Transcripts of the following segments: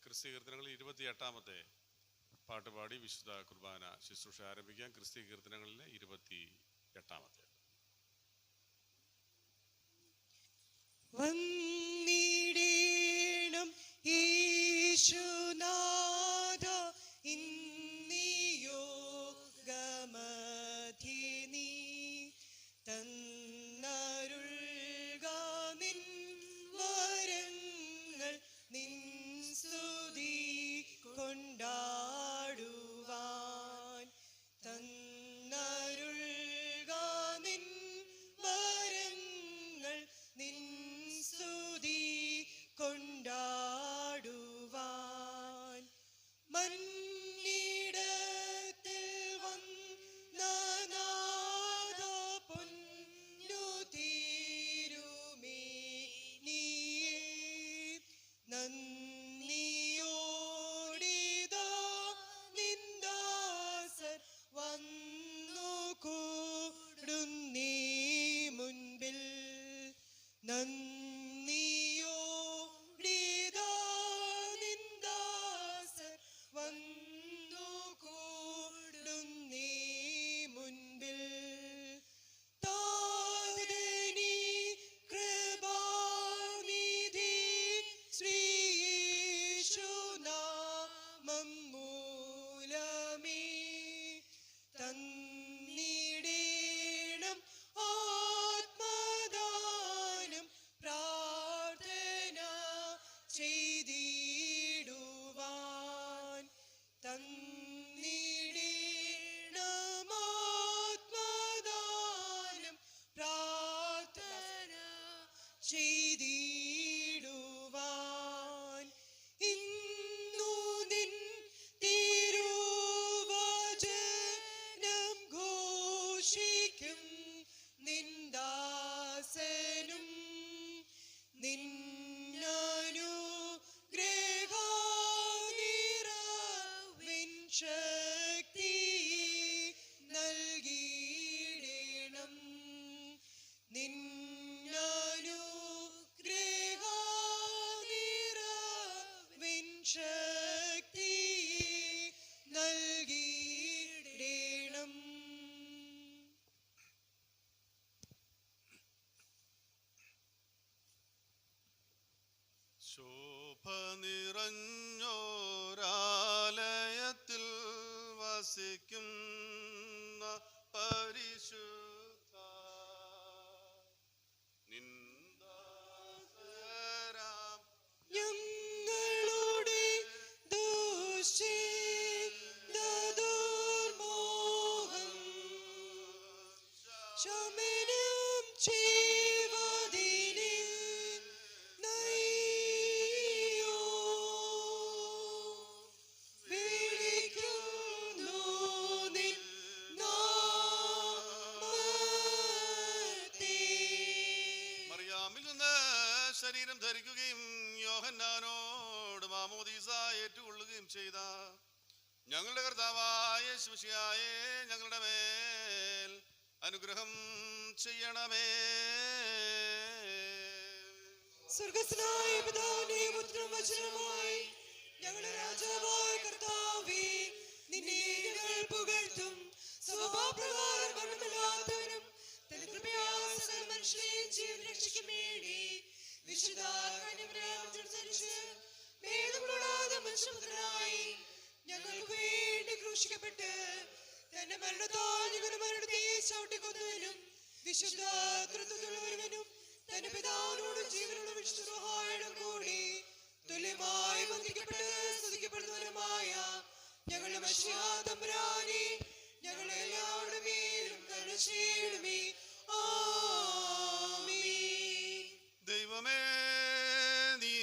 ക്രിസ്തീയ കീർത്തനങ്ങളിൽ 28-ാമത്തെ പാട്ടുപാടി വിശുദ്ധ കുർബാന ശുശ്രൂഷ ആരംഭിക്കാം. ക്രിസ്തീയ കീർത്തനങ്ങളിലെ 28-ാമത്തെ. വന്നിടേണം യേശുനാഥ ഇന്നിയോഗമധ്യേ നീ തന്നരുൾക നിൻ വരങ്ങൾ നിൻ സ്തുതി കൊണ്ടാടുവാൻ തന്നരുൾക നിൻ വരങ്ങൾ നിൻ സ്തുതി കൊണ്ടാടുവാൻ മന്നിടത്തിൽ വന്ന നാഥ പൊന്നു തിരുമേനിയേ നന്ദിയോടിതാ നിന്ദാസർ വന്നു കൂടുന്നീ മുൻപിൽ നന്ദിയോടിതാ നിന്ദാസർ വന്നു കൂടുന്നീ മുൻപിൽ താതനീ കൃപാനിധി ശ്രീയേശുനാമം മൂലമേ തന്നിടേണം ആത്മദാനം പ്രാർത്ഥന ചെയ്തിടുവാൻ തന്നിടേണം ആത്മദാനം പ്രാർത്ഥന ചെയ്തിടുവാൻ ഇന്നു നിൻ തിരുവചനം ഘോഷിക്കും നിന്ദാസനും നിന്നനുഗ്രഹനിറവിൻ ശക്തി നൽകിയിടണം നിന്നനുഗ്രഹനിറവിൻ ശക്തി നൽകിയിടണം. ശോഭ നിറഞ്ഞോരാലയത്തിൽ വസിക്കുന്ന പരിശുദ്ധ നിന്ദാസരാം ഞങ്ങളുടെ ദുർമോഹം ശമനം ചെയ്വതിന് നയ്യോ വിളിക്കുന്നു നിൻ നാമത്തെ. മറിയാമിൽ നിന്ന് ശരീരം ധരിക്കുകയും യോഹന്നാനോട് മാമോദീസ ഏറ്റുകൊള്ളുകയും ചെയ്ത ഞങ്ങളുടെ കർത്താവായ യേശുമിശിഹായേ ഞങ്ങളുടെ മേൽ അനുഗ്രഹം ചെയ്യണമേ. സ്വർഗ്ഗസ്ഥനായ പിതാവേ, പുത്രനും വചനവുമായി ഞങ്ങളുടെ രാജാവായ കർത്താവേ, നിന്നെ ഞങ്ങൾ പുകഴ്ത്തും. സ്വഭാവപ്രകാരം മരണമില്ലാത്തവനും തന്റെ കൃപയാൽ സകല മനുഷ്യരെയും ജീവൻ രക്ഷിക്കും വേണ്ടി വിശുദ്ധ കന്യമറിയാമനുസരിച്ച് ഭേദമുള്ളാതെ മനുഷ്യപുത്രനായി ഞങ്ങൾക്ക് വേണ്ടി ക്രൂശിക്കപ്പെട്ട് തന്റെ മരണത്താൽ ഞങ്ങളുടെ മരണത്തെ ചവിട്ടിക്കൊന്നവനും വിശുദ്ധ തൃത്വത്തിലുള്ളവനും തന്റെ പിതാവിനോടും ജീവനുള്ള വിശുദ്ധ കൂടി തുല്യമായി വന്ദിക്കപ്പെട്ട് സ്തുതിക്കപ്പെടുന്നവനുമായ ഞങ്ങളുടെ മശിഹാ തമ്പുരാനെ ഞങ്ങളെ എല്ലാവരുടെ മേലും കരുണ ചെയ്യണമേ. ആമേൻ. ദൈവമേ, നീ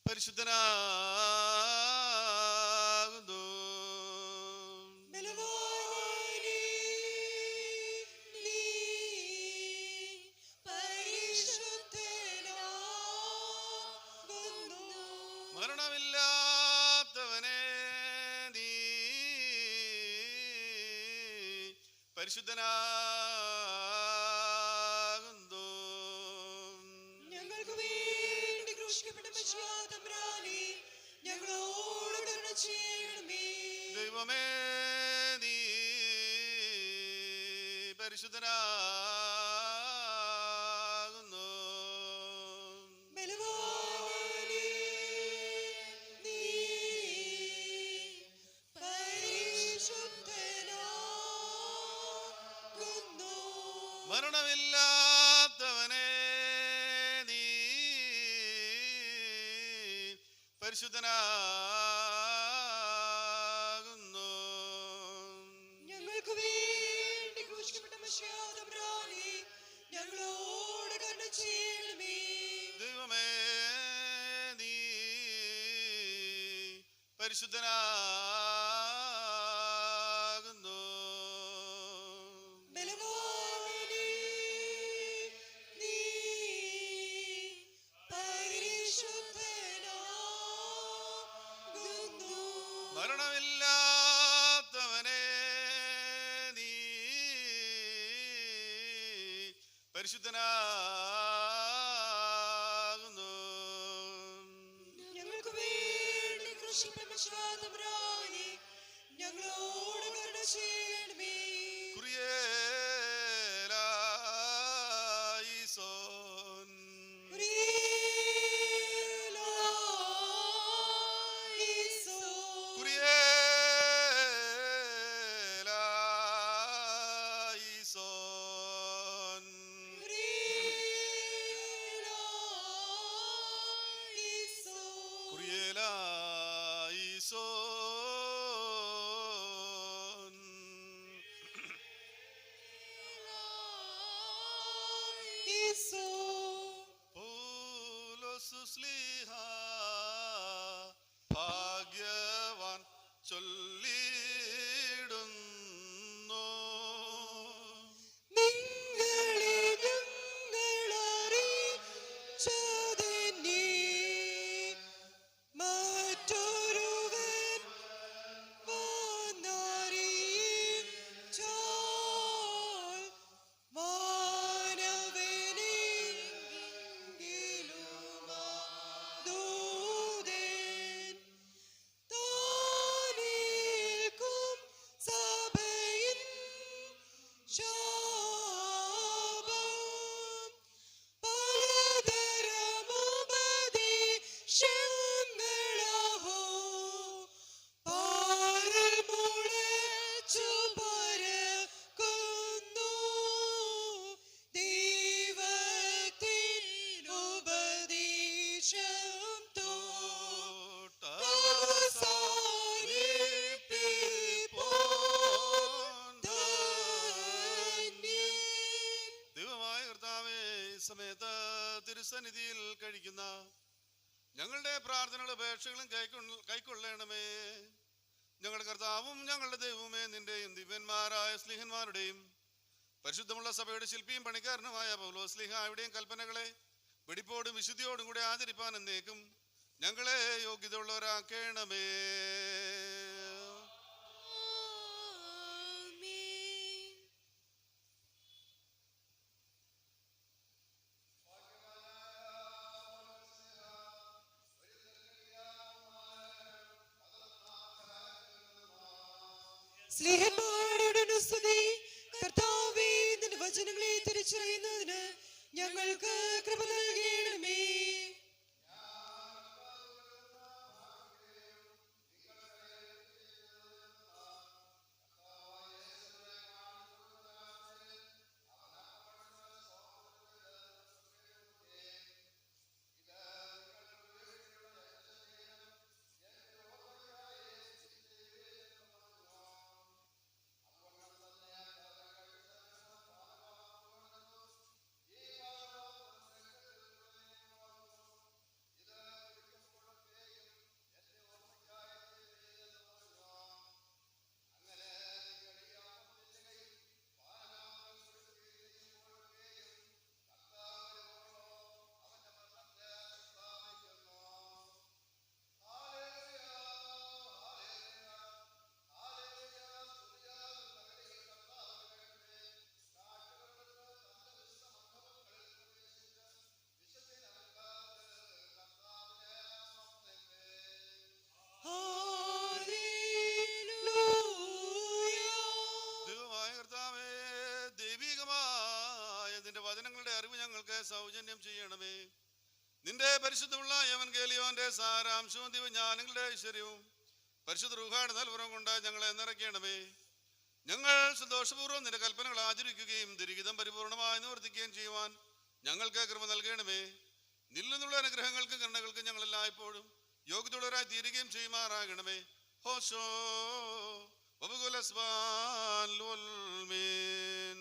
പരിശുദ്ധനാകുന്നു. ബലവാനേ, നീ പരിശുദ്ധനാകുന്നു. മരണമില്ലാത്തവനെ നീ പരിശുദ്ധനാകുന്നു. ഞങ്ങൾക്ക് വേണ്ടി ക്രൂശിക്കപ്പെട്ട തമ്പുരാനേ, ഞങ്ങളോട് കരുണ ചെയ്യണമേ. ദൈവമേ നീ പരിശുദ്ധനാകുന്നു. ബലവാനേ, നീ പരിശുദ്ധനാകുന്നു. മരണമില്ലാത്തവനെ നീ പരിശുദ്ധനാകുന്നു. ഞങ്ങൾക്ക് വേണ്ടി ക്രൂശിക്കപ്പെട്ട മിശിഹാ തമ്പുരാനേ, ഞങ്ങളോട് കരുണ ചെയ്യണമേ. ദൈവമേ നീ പരിശുദ്ധനാകുന്നു. ബലവാനേ, നീ പരിശുദ്ധനാകുന്നു. മരണമില്ലാത്തവനെ നീ പരിശുദ്ധനാകുന്നു. ഞങ്ങൾക്ക് വേണ്ടി ക്രൂശിക്കപ്പെട്ട മിശിഹാ തമ്പുരാനേ, ഞങ്ങളോട് കരുണ ചെയ്യണമേ. കുറിയേലായിസോൻ. കുരിയേലായിസോൻ. കുറിയേലായിസോൻ. കുരിയേലായിസോൻ. കുറിയേലായിസോൻ. ഈസോൻ. പൗലോസ് ശ്ലീഹ ഭാഗ്യവാൻ ചൊല്ലിടുന്നു. നിങ്ങളെ ഞങ്ങളറിയിച്ചതെന്നെ മറ്റൊരുവൻ വന്നറിയിച്ചാൽ വാനവനെങ്കിലുമാ ദൂതൻ താനേൽക്കും സഭയിൻ ശാപം. പലതരമുപദേശങ്ങളഹോ പാരിൽ മുളച്ചു പരക്കുന്നു. ദൈവത്തിൻ ഉപദേശം ദൈവമായ കർത്താവേ, ഈ സമയത്ത് തിരുസന്നിധിയിൽ കഴിക്കുന്ന ഞങ്ങളുടെ പ്രാർത്ഥനകളും അപേക്ഷകളും കൈക്കൊള്ളണമേ. ഞങ്ങളുടെ കർത്താവും ഞങ്ങളുടെ ദൈവവുമേ, നിന്റെയും ദിവ്യന്മാരായ സ്ലീഹന്മാരുടെയും പരിശുദ്ധമുള്ള സഭയുടെ ശില്പിയും പണിക്കാരനുമായ പൗലോസ് സ്ലീഹായുടെയും കൽപ്പനകളെ വെടിപ്പോടും വിശുദ്ധിയോടും കൂടെ ആചരിപ്പാൻ എന്നേക്കും ഞങ്ങളെ യോഗ്യതയുള്ളവരാക്കണമേ. സ്നേഹന്മാരുടെ സ്തുതി. കർത്താവേ, നിന്റെ വചനങ്ങളെ തിരിച്ചറിയുന്നതിന് ഞങ്ങൾക്ക് കൃപ നൽകണമേ. ഞങ്ങൾക്ക് സൗജന്യം ചെയ്യണമേ. നിന്റെ പരിശുദ്ധമുള്ള എവൻഗേലിയോന്റെ സാരാംശവും ദിവ്യജ്ഞാനങ്ങളുടെ ഐശ്വര്യവും പരിശുദ്ധ റൂഹായുടെ നൽവരം കൊണ്ട് ഞങ്ങളെ നിറയ്ക്കണമേ. ഞങ്ങൾ സന്തോഷപൂർവ്വം നിന്റെ കൽപ്പനകൾ ആചരിക്കുകയും ദുരിതം പരിപൂർണമായി നിവർത്തിക്കുകയും ചെയ്യുവാൻ ഞങ്ങൾക്ക് കൃപ നൽകണമേ. നിന്നിൽ നിന്നുള്ള അനുഗ്രഹങ്ങൾക്കും കരുണകൾക്കും ഞങ്ങൾ എല്ലായ്പ്പോഴും യോഗ്യതയുള്ളവരായി തീരുകയും ചെയ്യുമാറാകണമേ. ഹോശോ വബുകുലസ്വാൻ ലുൽമീൻ.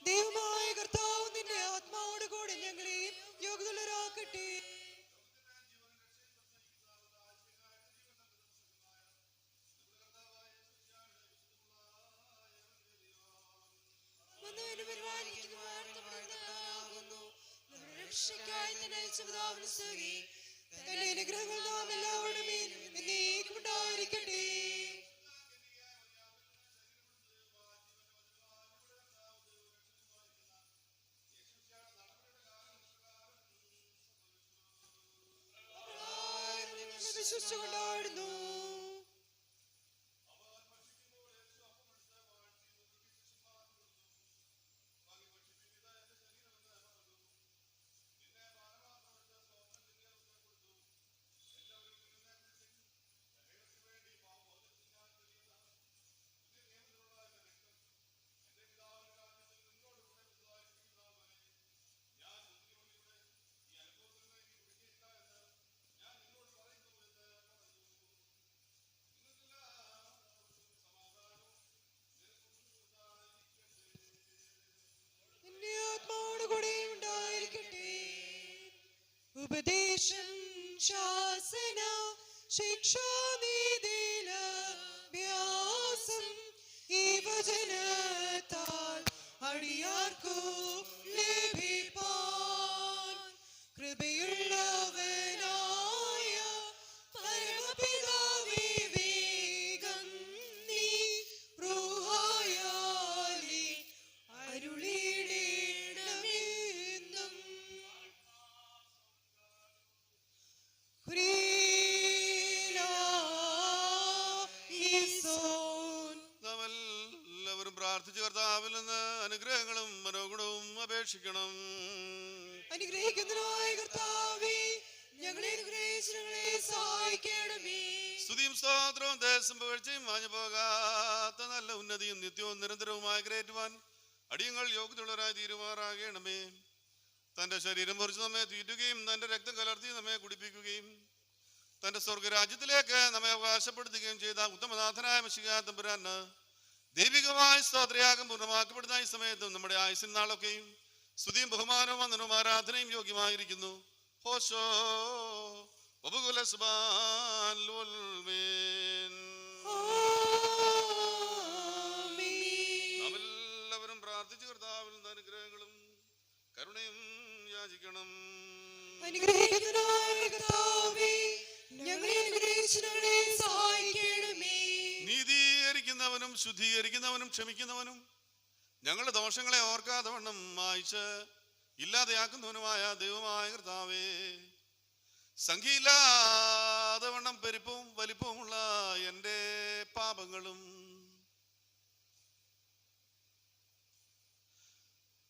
ദൈവമായ കർത്താവ് നിന്റെ ആത്മാവോട് കൂടെ ഞങ്ങളെയും യോഗ്യതയുള്ളവരാക്കട്ടെ. വന്നവനും പരിപാലിക്കുന്നവനും നമ്മുടെ കർത്താവാകുന്നു. നമ്മുടെ രക്ഷയ്ക്കായി തന്നെ അയച്ച പിതാവിന് സ്തുതി. തന്റെ അനുഗ്രഹങ്ങൾ നാം എല്ലാവരുടെ മേലും എന്നേക്കും ഉണ്ടായിരിക്കട്ടെ. വിശ്വസിച്ചു കൊണ്ടാടുന്നു. ഉപദേശം ശാസന ശിക്ഷ വ്യാസം ഈ വചനത്താൽ അടിയാർക്കു ലഭിപ്പാൻ കൃപയുള്ളവനായ പരമപിതാവേ വേഗം നീ റൂഹായാലേ അരുളിയിടേണമെന്നും. നാമെല്ലാവരും പ്രാർത്ഥിച്ച് കർത്താവിൽ നിന്ന് അനുഗ്രഹങ്ങളും മനോഗുണവും അപേക്ഷിക്കണം. അനുഗ്രഹിക്കുന്നതിനായ കർത്താവേ, ഞങ്ങളെ അനുഗ്രഹിച്ച് ഞങ്ങളെ സഹായിക്കണമേ. സ്തുതിയും സ്തോത്രവും ദേശം പുകഴ്ചയും മാഞ്ഞു പോകാത്ത നല്ല ഉന്നതിയും നിത്യവും നിരന്തരവുമായി കരേറ്റുവാൻ അടിയങ്ങൾ യോഗ്യതയുള്ളവരായി തീരുമാറാകണമേ. തന്റെ ശരീരം മുറിച്ച് നമ്മെ തീറ്റുകയും തന്റെ രക്തം കലർത്തി നമ്മെ കുടിപ്പിക്കുകയും തന്റെ സ്വർഗരാജ്യത്തിലേക്ക് നമ്മെ അവകാശപ്പെടുത്തുകയും ചെയ്ത ഉത്തമനാഥനായ മിശിഹാ തമ്പുരാന് ദൈവികമായ സ്തോത്രയാഗം പൂർണ്ണമാക്കപ്പെടുന്ന ഈ സമയത്തും നമ്മുടെ ആയുസ്സിൻ നാളൊക്കെയും സ്തുതിയും ബഹുമാനവും വന്ദനവും ആരാധനയും യോഗ്യമായിരിക്കുന്നു. ഹോശോ വബുകുലസ്വാൻ ലുൽമീൻ. നാമെല്ലാവരും പ്രാർത്ഥിച്ച് കർത്താവിൽ നിന്ന് അനുഗ്രഹങ്ങളും കരുണയും യാചിക്കണം. അനുഗ്രഹിക്കുന്നതിനായ കർത്താവേ, ഞങ്ങളെ അനുഗ്രഹിച്ച് ഞങ്ങളെ സഹായിക്കണമേ. നീതീകരിക്കുന്നവനും ശുദ്ധീകരിക്കുന്നവനും ക്ഷമിക്കുന്നവനും ഞങ്ങളുടെ ദോഷങ്ങളെ ഓർക്കാതെ വണ്ണം മായ്ച്ച് ഇല്ലാതെയാക്കുന്നവനുമായ ദൈവമായ കർത്താവേ, സംഖ്യയില്ലാതെ വണ്ണം പെരുപ്പവും വലിപ്പവുമുള്ള എൻ്റെ പാപങ്ങളും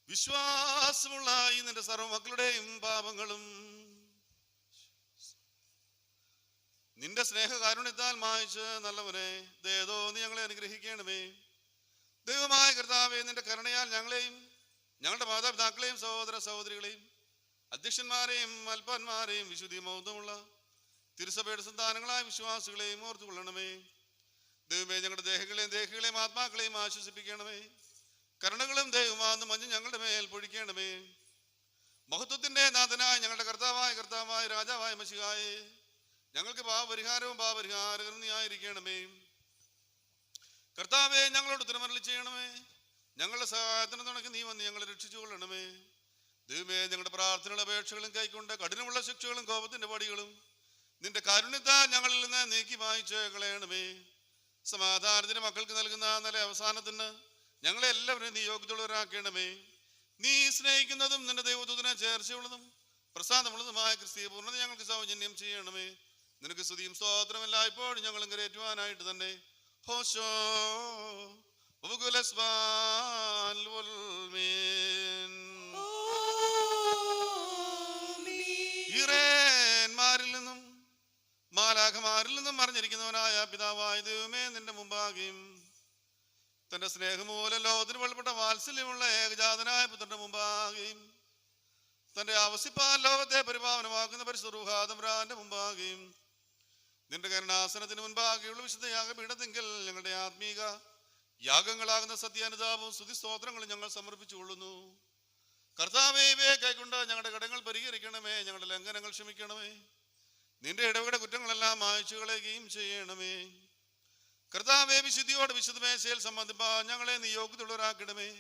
വിശ്വാസമുള്ള ഈ നിന്റെ സർവ്വമക്കളുടെയും പാപങ്ങളും നിന്റെ സ്നേഹകാരുണ്യത്താൽ മായിച്ച് നല്ലവനെ ദയതോ നീ ഞങ്ങളെ അനുഗ്രഹിക്കണമേ. ദൈവമായ കർത്താവേ, നിന്റെ കരുണയാൽ ഞങ്ങളെയും ഞങ്ങളുടെ മാതാപിതാക്കളെയും സഹോദര സഹോദരികളെയും അധ്യക്ഷന്മാരെയും അൽപ്പന്മാരെയും വിശുദ്ധി മൗതമുള്ള തിരുസഭയുടെ സന്താനങ്ങളായ വിശ്വാസികളെയും ഓർത്തുകൊള്ളണമേ. ദൈവമേ, ഞങ്ങളുടെ ദേഹികളെയും ആത്മാക്കളെയും ആശ്വസിപ്പിക്കണമേ. കരുണകളും ദൈവമാകുന്ന മഞ്ഞ് ഞങ്ങളുടെ മേൽ പൊഴിക്കണമേ. മഹത്വത്തിന്റെ നാഥനായ ഞങ്ങളുടെ കർത്താവായ രാജാവായ മശിഹായേ, ഞങ്ങൾക്ക് പാപപരിഹാരവും പാപപരിഹാരകരും നീ ആയിരിക്കണമേ. കർത്താവേ, ഞങ്ങളോട് ഉത്തരമരുളി ചെയ്യണമേ. ഞങ്ങളുടെ സഹായത്തിന് തുണയ്ക്ക് നീ വന്ന് ഞങ്ങളെ രക്ഷിച്ചു കൊള്ളണമേ. ദൈവമേ, ഞങ്ങളുടെ പ്രാർത്ഥനകളും അപേക്ഷകളും കൈക്കൊണ്ട് കഠിനമുള്ള ശിക്ഷകളും കോപത്തിന്റെ പടികളും നിന്റെ കാരുണ്യത്താൽ ഞങ്ങളിൽ നിന്ന് നീക്കി മായിച്ച് കളയണമേ. സമാധാനത്തിന് മക്കൾക്ക് നൽകുന്ന നല്ല അവസാനത്തിന് ഞങ്ങളെ എല്ലാവരും നീ യോഗ്യതയുള്ളവരാക്കണമേ. നീ സ്നേഹിക്കുന്നതും നിന്റെ ദൈവദൂതനെ ചേർച്ചയുള്ളതും പ്രസാദമുള്ളതുമായ ക്രിസ്തീയ പൂർണ്ണത ഞങ്ങൾക്ക് സൗജന്യം ചെയ്യണമേ. നിനക്ക് സ്തുതിയും സ്തോത്രം എല്ലായ്പ്പോഴും ഞങ്ങളും കരയേറ്റുവാനായിട്ട് തന്നെ. ഹോശോ ഈറേന്മാരിൽ നിന്നും മാലാഖമാരിൽ നിന്നും മറിഞ്ഞിരിക്കുന്നവനായ പിതാവായ ദൈവമേ, നിന്റെ മുമ്പാകെയും തന്റെ സ്നേഹമൂലം ലോകത്തിന് വെളിപ്പെട്ട വാത്സല്യമുള്ള ഏകജാതനായ പുത്രന്റെ മുമ്പാകെയും തന്റെ ആവസിപ്പാൻ ലോകത്തെ പരിപാവനമാക്കുന്ന പരിശുദ്ധ റൂഹാതംബ്രാന്റെ മുമ്പാകെയും നിന്റെ കരുണാസനത്തിന് മുൻപാകെയുള്ള വിശുദ്ധ യാഗപീഠത്തിങ്കൽ ഞങ്ങളുടെ ആത്മീക യാഗങ്ങളാകുന്ന സത്യാനുതാപവും സ്തുതി സ്തോത്രങ്ങളും ഞങ്ങൾ സമർപ്പിച്ചുകൊള്ളുന്നു. കർത്താവേ, ഇവയെ കൈക്കൊണ്ട് ഞങ്ങളുടെ കടങ്ങൾ പരിഹരിക്കണമേ, ഞങ്ങളുടെ ലംഘനങ്ങൾ ക്ഷമിക്കണമേ, നിന്റെ ഇടവകയുടെ കുറ്റങ്ങളെല്ലാം മായ്ച്ചു കളയുകയും ചെയ്യണമേ. കർത്താവേ, വിശുദ്ധിയോടെ വിശുദ്ധ മേശയിൽ സംബന്ധിപ്പാൻ ഞങ്ങളെ നീ യോഗ്യതയുള്ളവരാക്കണമേ.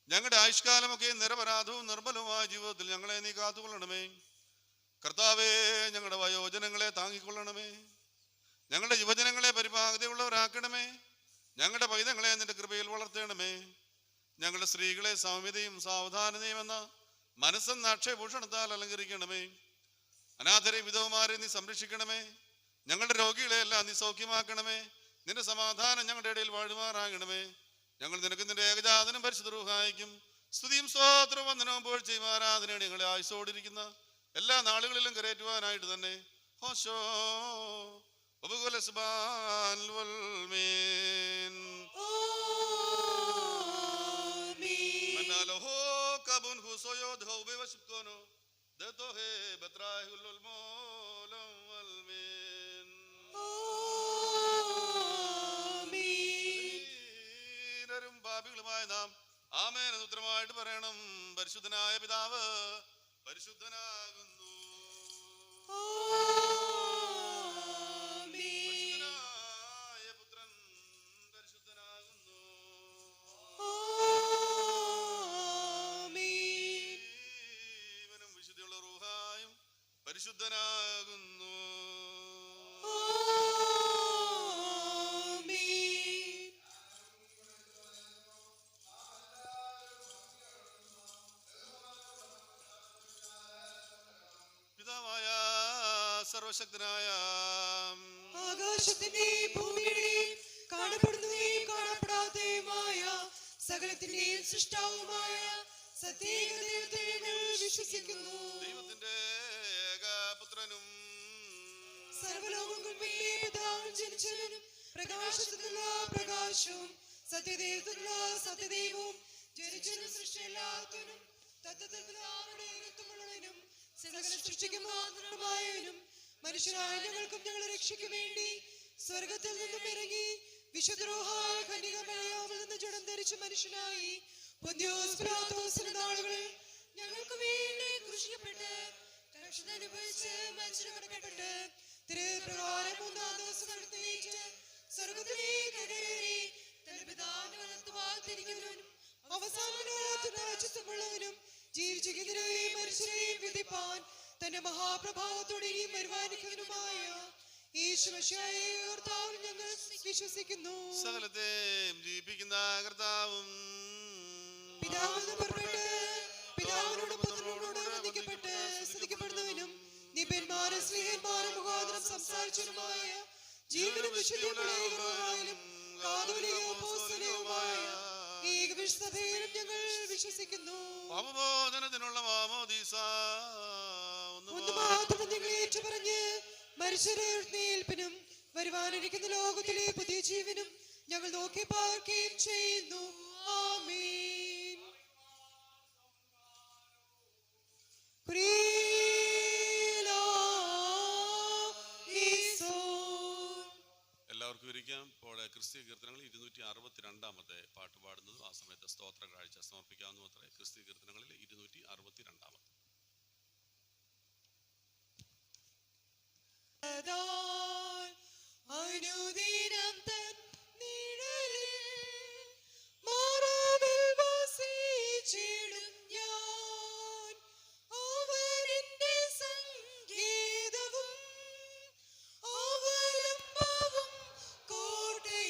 ഞങ്ങളുടെ ആയുഷ്കാലമൊക്കെ നിരപരാധവും നിർമ്മലവുമായ ജീവിതത്തിൽ ഞങ്ങളെ നീ കാത്തുകൊള്ളണമേ. കർത്താവേ, ഞങ്ങളുടെ വയോജനങ്ങളെ താങ്ങിക്കൊള്ളണമേ. ഞങ്ങളുടെ യുവജനങ്ങളെ പരിപാകതയുള്ളവരാക്കണമേ. ഞങ്ങളുടെ പൈതങ്ങളെ നിന്റെ കൃപയിൽ വളർത്തണമേ. ഞങ്ങളുടെ സ്ത്രീകളെ സൗമ്യതയും സാവധാനതയും എന്ന മനസ്സെന്ന അക്ഷയഭൂഷണത്താൽ അലങ്കരിക്കണമേ. അനാഥരെ വിധവമാരെ നീ സംരക്ഷിക്കണമേ. ഞങ്ങളുടെ രോഗികളെ എല്ലാം നീ സൗഖ്യമാക്കണമേ. നിന്റെ സമാധാനം ഞങ്ങളുടെ ഇടയിൽ വാഴുമാറാകണമേ. ഞങ്ങൾ നിനക്ക് നിന്റെ ഏകജാതനും പരിശുദ്ധ റൂഹായിക്കും സ്തുതിയും സ്തോത്രവും വന്ദനവും പുകഴ്ചയും ആരാധനയും ഞങ്ങളെ ആയുസ്സോടിരിക്കുന്ന എല്ലാ നാളുകളിലും കരയേറ്റുവാനായിട്ട് തന്നെ. ഹോശോ പാപികളുമായ നാം ആമേൻ എന്ന് ഉത്തരമായിട്ട് പറയണം. പരിശുദ്ധനായ പിതാവ് പരിശുദ്ധനാകുന്നു. പരിശുദ്ധനായ പുത്രൻ പരിശുദ്ധനാകുന്നു. ജീവനും വിശുദ്ധിയുള്ള റൂഹായും പരിശുദ്ധനാകുന്നു. പിതാവായ സർവശക്തനായ ആകാശത്തിന്റെയും ഭൂമിയുടെയും കാണപ്പെടുന്നവയും കാണപ്പെടാത്തതുമായ സകലത്തിന്റെയും സൃഷ്ടാവുമായ സത്യേക ദൈവത്തെ ഞങ്ങൾ വിശ്വസിക്കുന്നു. ദൈവത്തിന്റെ ഏകപുത്രനും സർവ്വലോകങ്ങൾക്കും പിതാവും ജനിച്ചവനും പ്രകാശത്തിനുള്ള പ്രകാശവും സത്യദൈവത്തിനുള്ള സത്യദൈവവും ജനിച്ചവനും സൃഷ്ടിയില്ലാത്തവനും തത്വത്തിൽ പിതാവിന്റെ രക്തമുള്ളവനും സകല സൃഷ്ടിക്കും ആധാരമായവനും മനുഷ്യരായ ഞങ്ങൾക്കും ഞങ്ങളെ രക്ഷയ്ക്ക് വേണ്ടി സ്വർഗത്തിൽ നിന്നും ഇറങ്ങി വിശുദ്ധ റൂഹായ കന്യകമറിയാമിൽ നിന്ന് ജഡം ധരിച്ച മനുഷ്യനായി പൊന്തിയോസ് പിലാത്തോസിന്റെ നാളുകളിൽ ഞങ്ങൾക്ക് വേണ്ടി ക്രൂശിക്കപ്പെട്ട് കഷ്ടത അനുഭവിച്ച് മരിച്ചടക്കപ്പെട്ട് തിരുപ്രകാരം മൂന്നാം ദിവസം നടത്തിയിട്ട് സ്വർഗത്തിലേക്ക് കയറി തന്റെ പിതാവിന്റെ വലത്തുഭാഗത്തിരിക്കുന്നവനും അവസാന രാജ്യത്വമുള്ളവനും ജീവിച്ചിരിക്കുന്നവരെയും മനുഷ്യരെയും വിധിപ്പാൻ തന്റെ മഹാപ്രഭാവത്തോടെ ഇനിയും വരുവാനിക്കുന്നതുമായ ഈശ്വരശായെ കർത്താവിൽ ഞങ്ങൾ വിശ്വസിക്കുന്നു. സകലത്തെയും ജീവിപ്പിക്കുന്ന കർത്താവും പിതാവിൽ നിന്ന് പുറപ്പെട്ട് പിതാവിനോട് പുത്രനോട് വന്ദിക്കപ്പെട്ട് സ്തുതിക്കപ്പെടുന്നവനും നിബന്മാരും സ്നേഹന്മാരും മുഖാന്തരം സംസാരിച്ചവനുമായ ജീവനും വിശുദ്ധിയുമായാലും കാതോലികവും അപ്പോസ്തലികവുമായ ഏകവിശുദ്ധതയിലും ഞങ്ങൾ വിശ്വസിക്കുന്നു. പാപമോചനത്തിനുള്ള മാമോദീസ ഒന്ന് മാത്രം നിങ്ങൾ ഏറ്റുപറഞ്ഞ് മരിച്ചവരെ ഉയർത്തെഴുന്നേൽപ്പിനും വരുവാനിരിക്കുന്ന ലോകത്തിലെ പുതിയ ജീവനും ഞങ്ങൾ നോക്കി പാർക്കുകയും ചെയ്യുന്നു. ആമേൻ. എല്ലാവർക്കും ഇരിക്കാം. ഇപ്പോൾ ക്രിസ്തീയ കീർത്തനങ്ങൾ 262 പാട്ട് പാടുന്നതും ആ സമയത്ത് സ്തോത്ര കാഴ്ച സമർപ്പിക്കാവുന്ന അത്രേ. ക്രിസ്തീയ കീർത്തനങ്ങളിൽ 262. അനുദിനം തൻ നിഴലിൽ മാറാവിൽ വസിച്ചിടും ഞാൻ. അവനെന്റെ സംഗീതവും അവലംബവും കോട്ടയും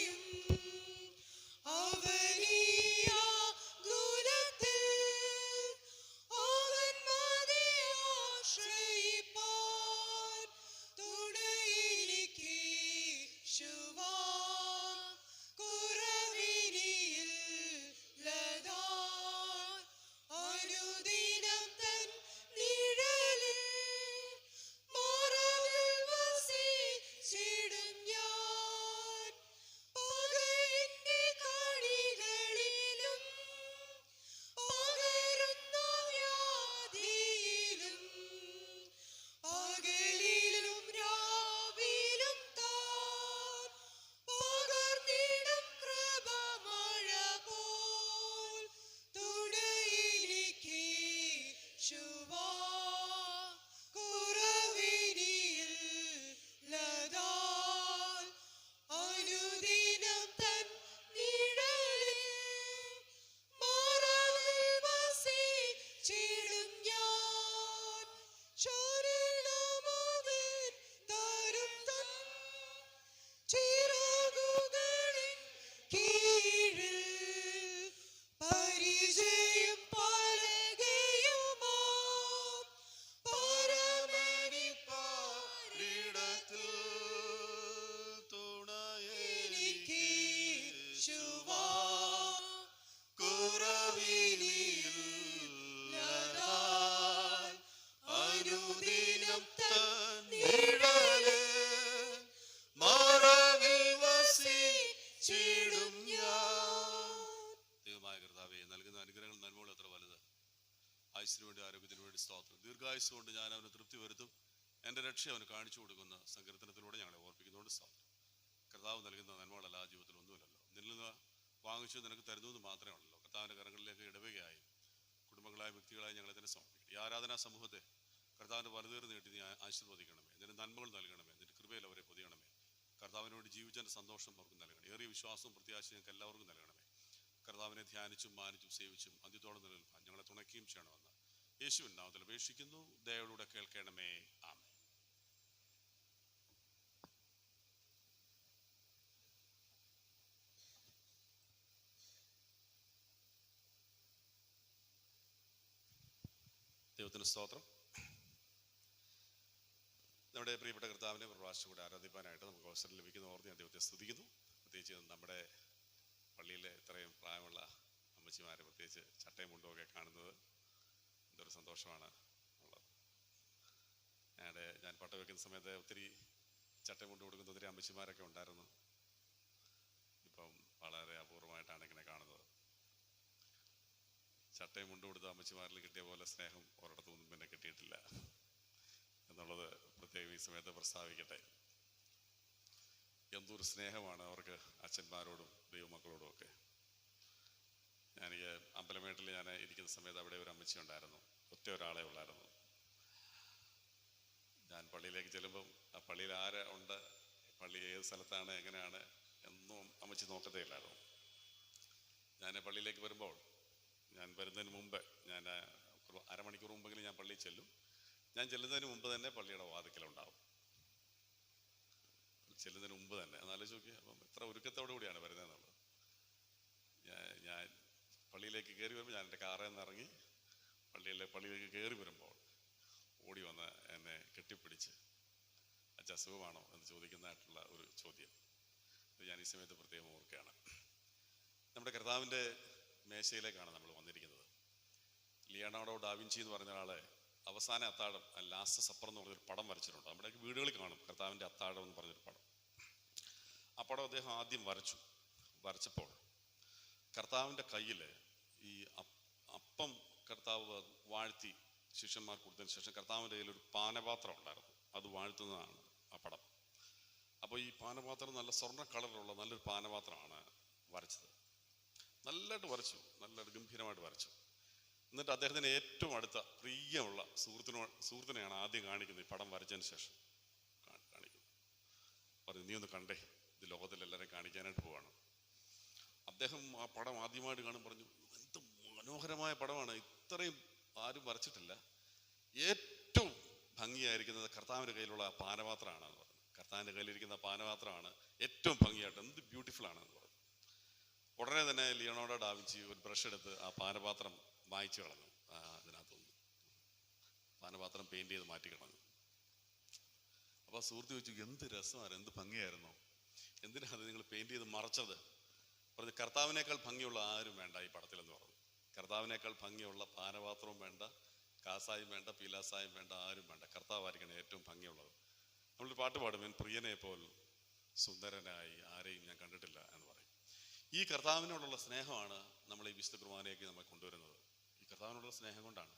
ദീർഘായുസ്സുകൊണ്ട് ഞാൻ അവന് തൃപ്തി വരുത്തും, എൻ്റെ രക്ഷ അവന് കാണിച്ചു കൊടുക്കുന്ന സങ്കീർത്തനത്തിലൂടെ ഞങ്ങളെ ഓർപ്പിക്കുന്നതുകൊണ്ട് സ്തോത്രം. കർത്താവ് നൽകുന്ന നന്മകളല്ല ആ ജീവിതത്തിൽ ഒന്നുമില്ലല്ലോ, നിന്നിൽ നിന്ന് വാങ്ങിച്ചു നിനക്ക് തരുന്നു എന്ന് മാത്രമേ ഉള്ളൂ. കർത്താവിൻ്റെ കരങ്ങളിലേക്ക് ഇടവകയായി കുടുംബങ്ങളായ വ്യക്തികളായി ഞങ്ങളെ തന്നെ സമർപ്പിക്കും. ഈ ആരാധനാ സമൂഹത്തെ കർത്താവിൻ്റെ വലുതേർ നീട്ടി നീ ആശീർവദിക്കണമേ, നിന്റെ നന്മകൾ നൽകണമേ, നിന്റെ കൃപയിൽ അവരെ പൊതിയണമേ. കർത്താവിന് വേണ്ടി ജീവിച്ചതിൻ്റെ സന്തോഷം അവർക്ക് നൽകണം, ഏറിയ വിശ്വാസവും പ്രത്യാശയും ഞങ്ങൾക്ക് എല്ലാവർക്കും നൽകണമേ. കർത്താവിനെ ധ്യാനിച്ചും മാനിച്ചും സേവിച്ചും അന്ത്യത്തോളം നിലനിൽപ്പാൻ ഞങ്ങളെ തുണയ്ക്കുകയും ചെയ്യണമെന്ന് യേശുവിൻ നാമത്തിൽ അപേക്ഷിക്കുന്നു. ദയയോടുകൂടെ കേൾക്കണമേ. ആമേൻ. ദൈവത്തിന് സ്തോത്രം. നമ്മുടെ പ്രിയപ്പെട്ട കർത്താവിനെ ഒരു പ്രാവശ്യം കൂടെ ആരാധിപ്പാനായിട്ട് നമുക്ക് അവസരം ലഭിക്കുന്ന ഓർത്ത് ഞാൻ ദൈവത്തെ സ്തുതിക്കുന്നു. പ്രത്യേകിച്ച് നമ്മുടെ പള്ളിയിലെ ഇത്രയും പ്രായമുള്ള അമ്മച്ചിമാരെ, പ്രത്യേകിച്ച് ചട്ടയും മുണ്ടുമൊക്കെ കാണുന്നത് എന്തൊരു സന്തോഷമാണ് ഉള്ളത്. ഞാൻ പട്ട വയ്ക്കുന്ന സമയത്ത് ഒത്തിരി ചട്ടയും മുണ്ട് കൊടുക്കുന്ന ഒത്തിരി അമ്മച്ചിമാരൊക്കെ ഉണ്ടായിരുന്നു. ഇപ്പം വളരെ അപൂർവമായിട്ടാണ് ഇങ്ങനെ കാണുന്നത്. ചട്ടയും മുണ്ട് കൊടുത്ത അമ്മച്ചിമാരിൽ കിട്ടിയ പോലെ സ്നേഹം ഒരിടത്തുനിന്നും പിന്നെ കിട്ടിയിട്ടില്ല എന്നുള്ളത് പ്രത്യേകം ഈ സമയത്ത് പ്രസ്താവിക്കട്ടെ. എന്തൊരു സ്നേഹമാണ് അവർക്ക് അച്ഛന്മാരോടും ദൈവമക്കളോടും ഒക്കെ. എനിക്ക് അമ്പലമേട്ടിൽ ഞാൻ ഇരിക്കുന്ന സമയത്ത് അവിടെ ഒരു അമ്മച്ചി ഉണ്ടായിരുന്നു, ഒറ്റ ഒരാളെ ഉള്ളായിരുന്നു. ഞാൻ പള്ളിയിലേക്ക് ചെല്ലുമ്പം ആ പള്ളിയിൽ ആര് ഉണ്ട്, പള്ളി ഏത് സ്ഥലത്താണ്, എങ്ങനെയാണ് എന്നും അമ്മച്ചി നോക്കത്തേ ഇല്ലായിരുന്നു. ഞാൻ പള്ളിയിലേക്ക് വരുമ്പോൾ, ഞാൻ വരുന്നതിന് മുമ്പ്, ഞാൻ അരമണിക്കൂർ മുമ്പെങ്കിലും ഞാൻ പള്ളിയിൽ ചെല്ലും. ഞാൻ ചെല്ലുന്നതിന് മുമ്പ് തന്നെ പള്ളിയുടെ വാതിക്കലുണ്ടാവും, ചെല്ലുന്നതിന് മുമ്പ് തന്നെ. എന്നാലോചിച്ച് നോക്കിയാൽ അപ്പം എത്ര ഒരുക്കത്തോടു കൂടിയാണ് വരുന്നതെന്നുള്ളത്. ഞാൻ പള്ളിയിലേക്ക് കയറി വരുമ്പോൾ, ഞാൻ എൻ്റെ കാറിൽ നിന്ന് ഇറങ്ങി പള്ളിയിലേക്ക് കയറി വരുമ്പോൾ ഓടി വന്ന് എന്നെ കെട്ടിപ്പിടിച്ച് അച്ഛാ സുഖമാണോ എന്ന് ചോദിക്കുന്നതായിട്ടുള്ള ഒരു ചോദ്യം ഇത് ഞാൻ ഈ സമയത്ത് പ്രത്യേകം ഓർക്കുകയാണ്. നമ്മുടെ കർത്താവിൻ്റെ മേശയിലേക്കാണ് നമ്മൾ വന്നിരിക്കുന്നത്. ലിയനാർഡോ ഡാവിഞ്ചി എന്ന് പറഞ്ഞ ആളെ അവസാന അത്താഴം, ലാസ്റ്റ് സപ്പർ എന്ന് പറഞ്ഞൊരു പടം വരച്ചിട്ടുണ്ട്. നമ്മുടെ വീടുകളിൽ കാണും കർത്താവിൻ്റെ അത്താഴം എന്ന് പറഞ്ഞൊരു പടം. ആ പടം അദ്ദേഹം ആദ്യം വരച്ചപ്പോൾ കർത്താവിൻ്റെ കയ്യിൽ ഈ അപ്പം കർത്താവ് വാഴ്ത്തി ശിഷ്യന്മാർ കൊടുത്തതിന് ശേഷം കർത്താവിൻ്റെ കയ്യിൽ ഒരു പാനപാത്രം ഉണ്ടായിരുന്നു, അത് വാഴ്ത്തുന്നതാണ് ആ പടം. അപ്പോൾ ഈ പാനപാത്രം നല്ല സ്വർണ്ണ കളറിലുള്ള നല്ലൊരു പാനപാത്രമാണ് വരച്ചത്. നല്ലതായിട്ട് വരച്ചു, നല്ല ഗംഭീരമായിട്ട് വരച്ചു. എന്നിട്ട് അദ്ദേഹത്തിന് ഏറ്റവും അടുത്ത പ്രിയമുള്ള സുഹൃത്തിനെയാണ് ആദ്യം കാണിക്കുന്നത്. ഈ പടം വരച്ചതിന് ശേഷം കാണിക്കുന്നത്. പറഞ്ഞു, നീ ഒന്ന് കണ്ടേ, ഇത് ലോകത്തിലെല്ലാവരെയും കാണിക്കാനായിട്ട് പോവാണ്. അദ്ദേഹം ആ പടം ആദ്യമായിട്ട് കാണും, പറഞ്ഞു, എന്ത് മനോഹരമായ പടമാണ്, ഇത്രയും ആരും വരച്ചിട്ടില്ല, ഏറ്റവും ഭംഗിയായിരിക്കുന്നത് കർത്താവിൻ്റെ കയ്യിലുള്ള പാനപാത്രമാണ് എന്ന് പറഞ്ഞു. കർത്താവിൻ്റെ കയ്യിലിരിക്കുന്ന പാനപാത്രമാണ് ഏറ്റവും ഭംഗിയായിട്ട്, എന്ത് ബ്യൂട്ടിഫുൾ ആണെന്ന് പറഞ്ഞു. ഉടനെ തന്നെ ലിയനാർഡോ ഡാവിഞ്ചി ഒരു ബ്രഷ് എടുത്ത് ആ പാനപാത്രം മായ്ച്ചു കളഞ്ഞു. അതിനകത്തൊന്ന് പാനപാത്രം പെയിന്റ് ചെയ്ത് മാറ്റി കളഞ്ഞു. അപ്പോൾ സുഹൃത്ത് ചോദിച്ചു, എന്ത് രസമായിരുന്നു, എന്ത് ഭംഗിയായിരുന്നു, എന്തിനാണ് അത് നിങ്ങൾ പെയിന്റ് ചെയ്ത് മറച്ചത്? പറഞ്ഞു, കർത്താവിനേക്കാൾ ഭംഗിയുള്ള ആരും വേണ്ട ഈ പടത്തിലെന്ന് പറഞ്ഞു. കർത്താവിനേക്കാൾ ഭംഗിയുള്ള പാനപാത്രവും വേണ്ട, കാസായും വേണ്ട, പീലാസായും വേണ്ട, ആരും വേണ്ട, കർത്താവായിരിക്കണം ഏറ്റവും ഭംഗിയുള്ളത്. നമ്മളൊരു പാട്ട് പാടും, എൻ പ്രിയനെ പോൽ സുന്ദരനായി ആരെയും ഞാൻ കണ്ടിട്ടില്ല എന്ന് പറയും. ഈ കർത്താവിനോടുള്ള സ്നേഹമാണ് നമ്മൾ ഈ വിശുദ്ധ കുർബാനയ്ക്ക് നമ്മൾ കൊണ്ടുവരുന്നത്. ഈ കർത്താവിനോടുള്ള സ്നേഹം കൊണ്ടാണ്.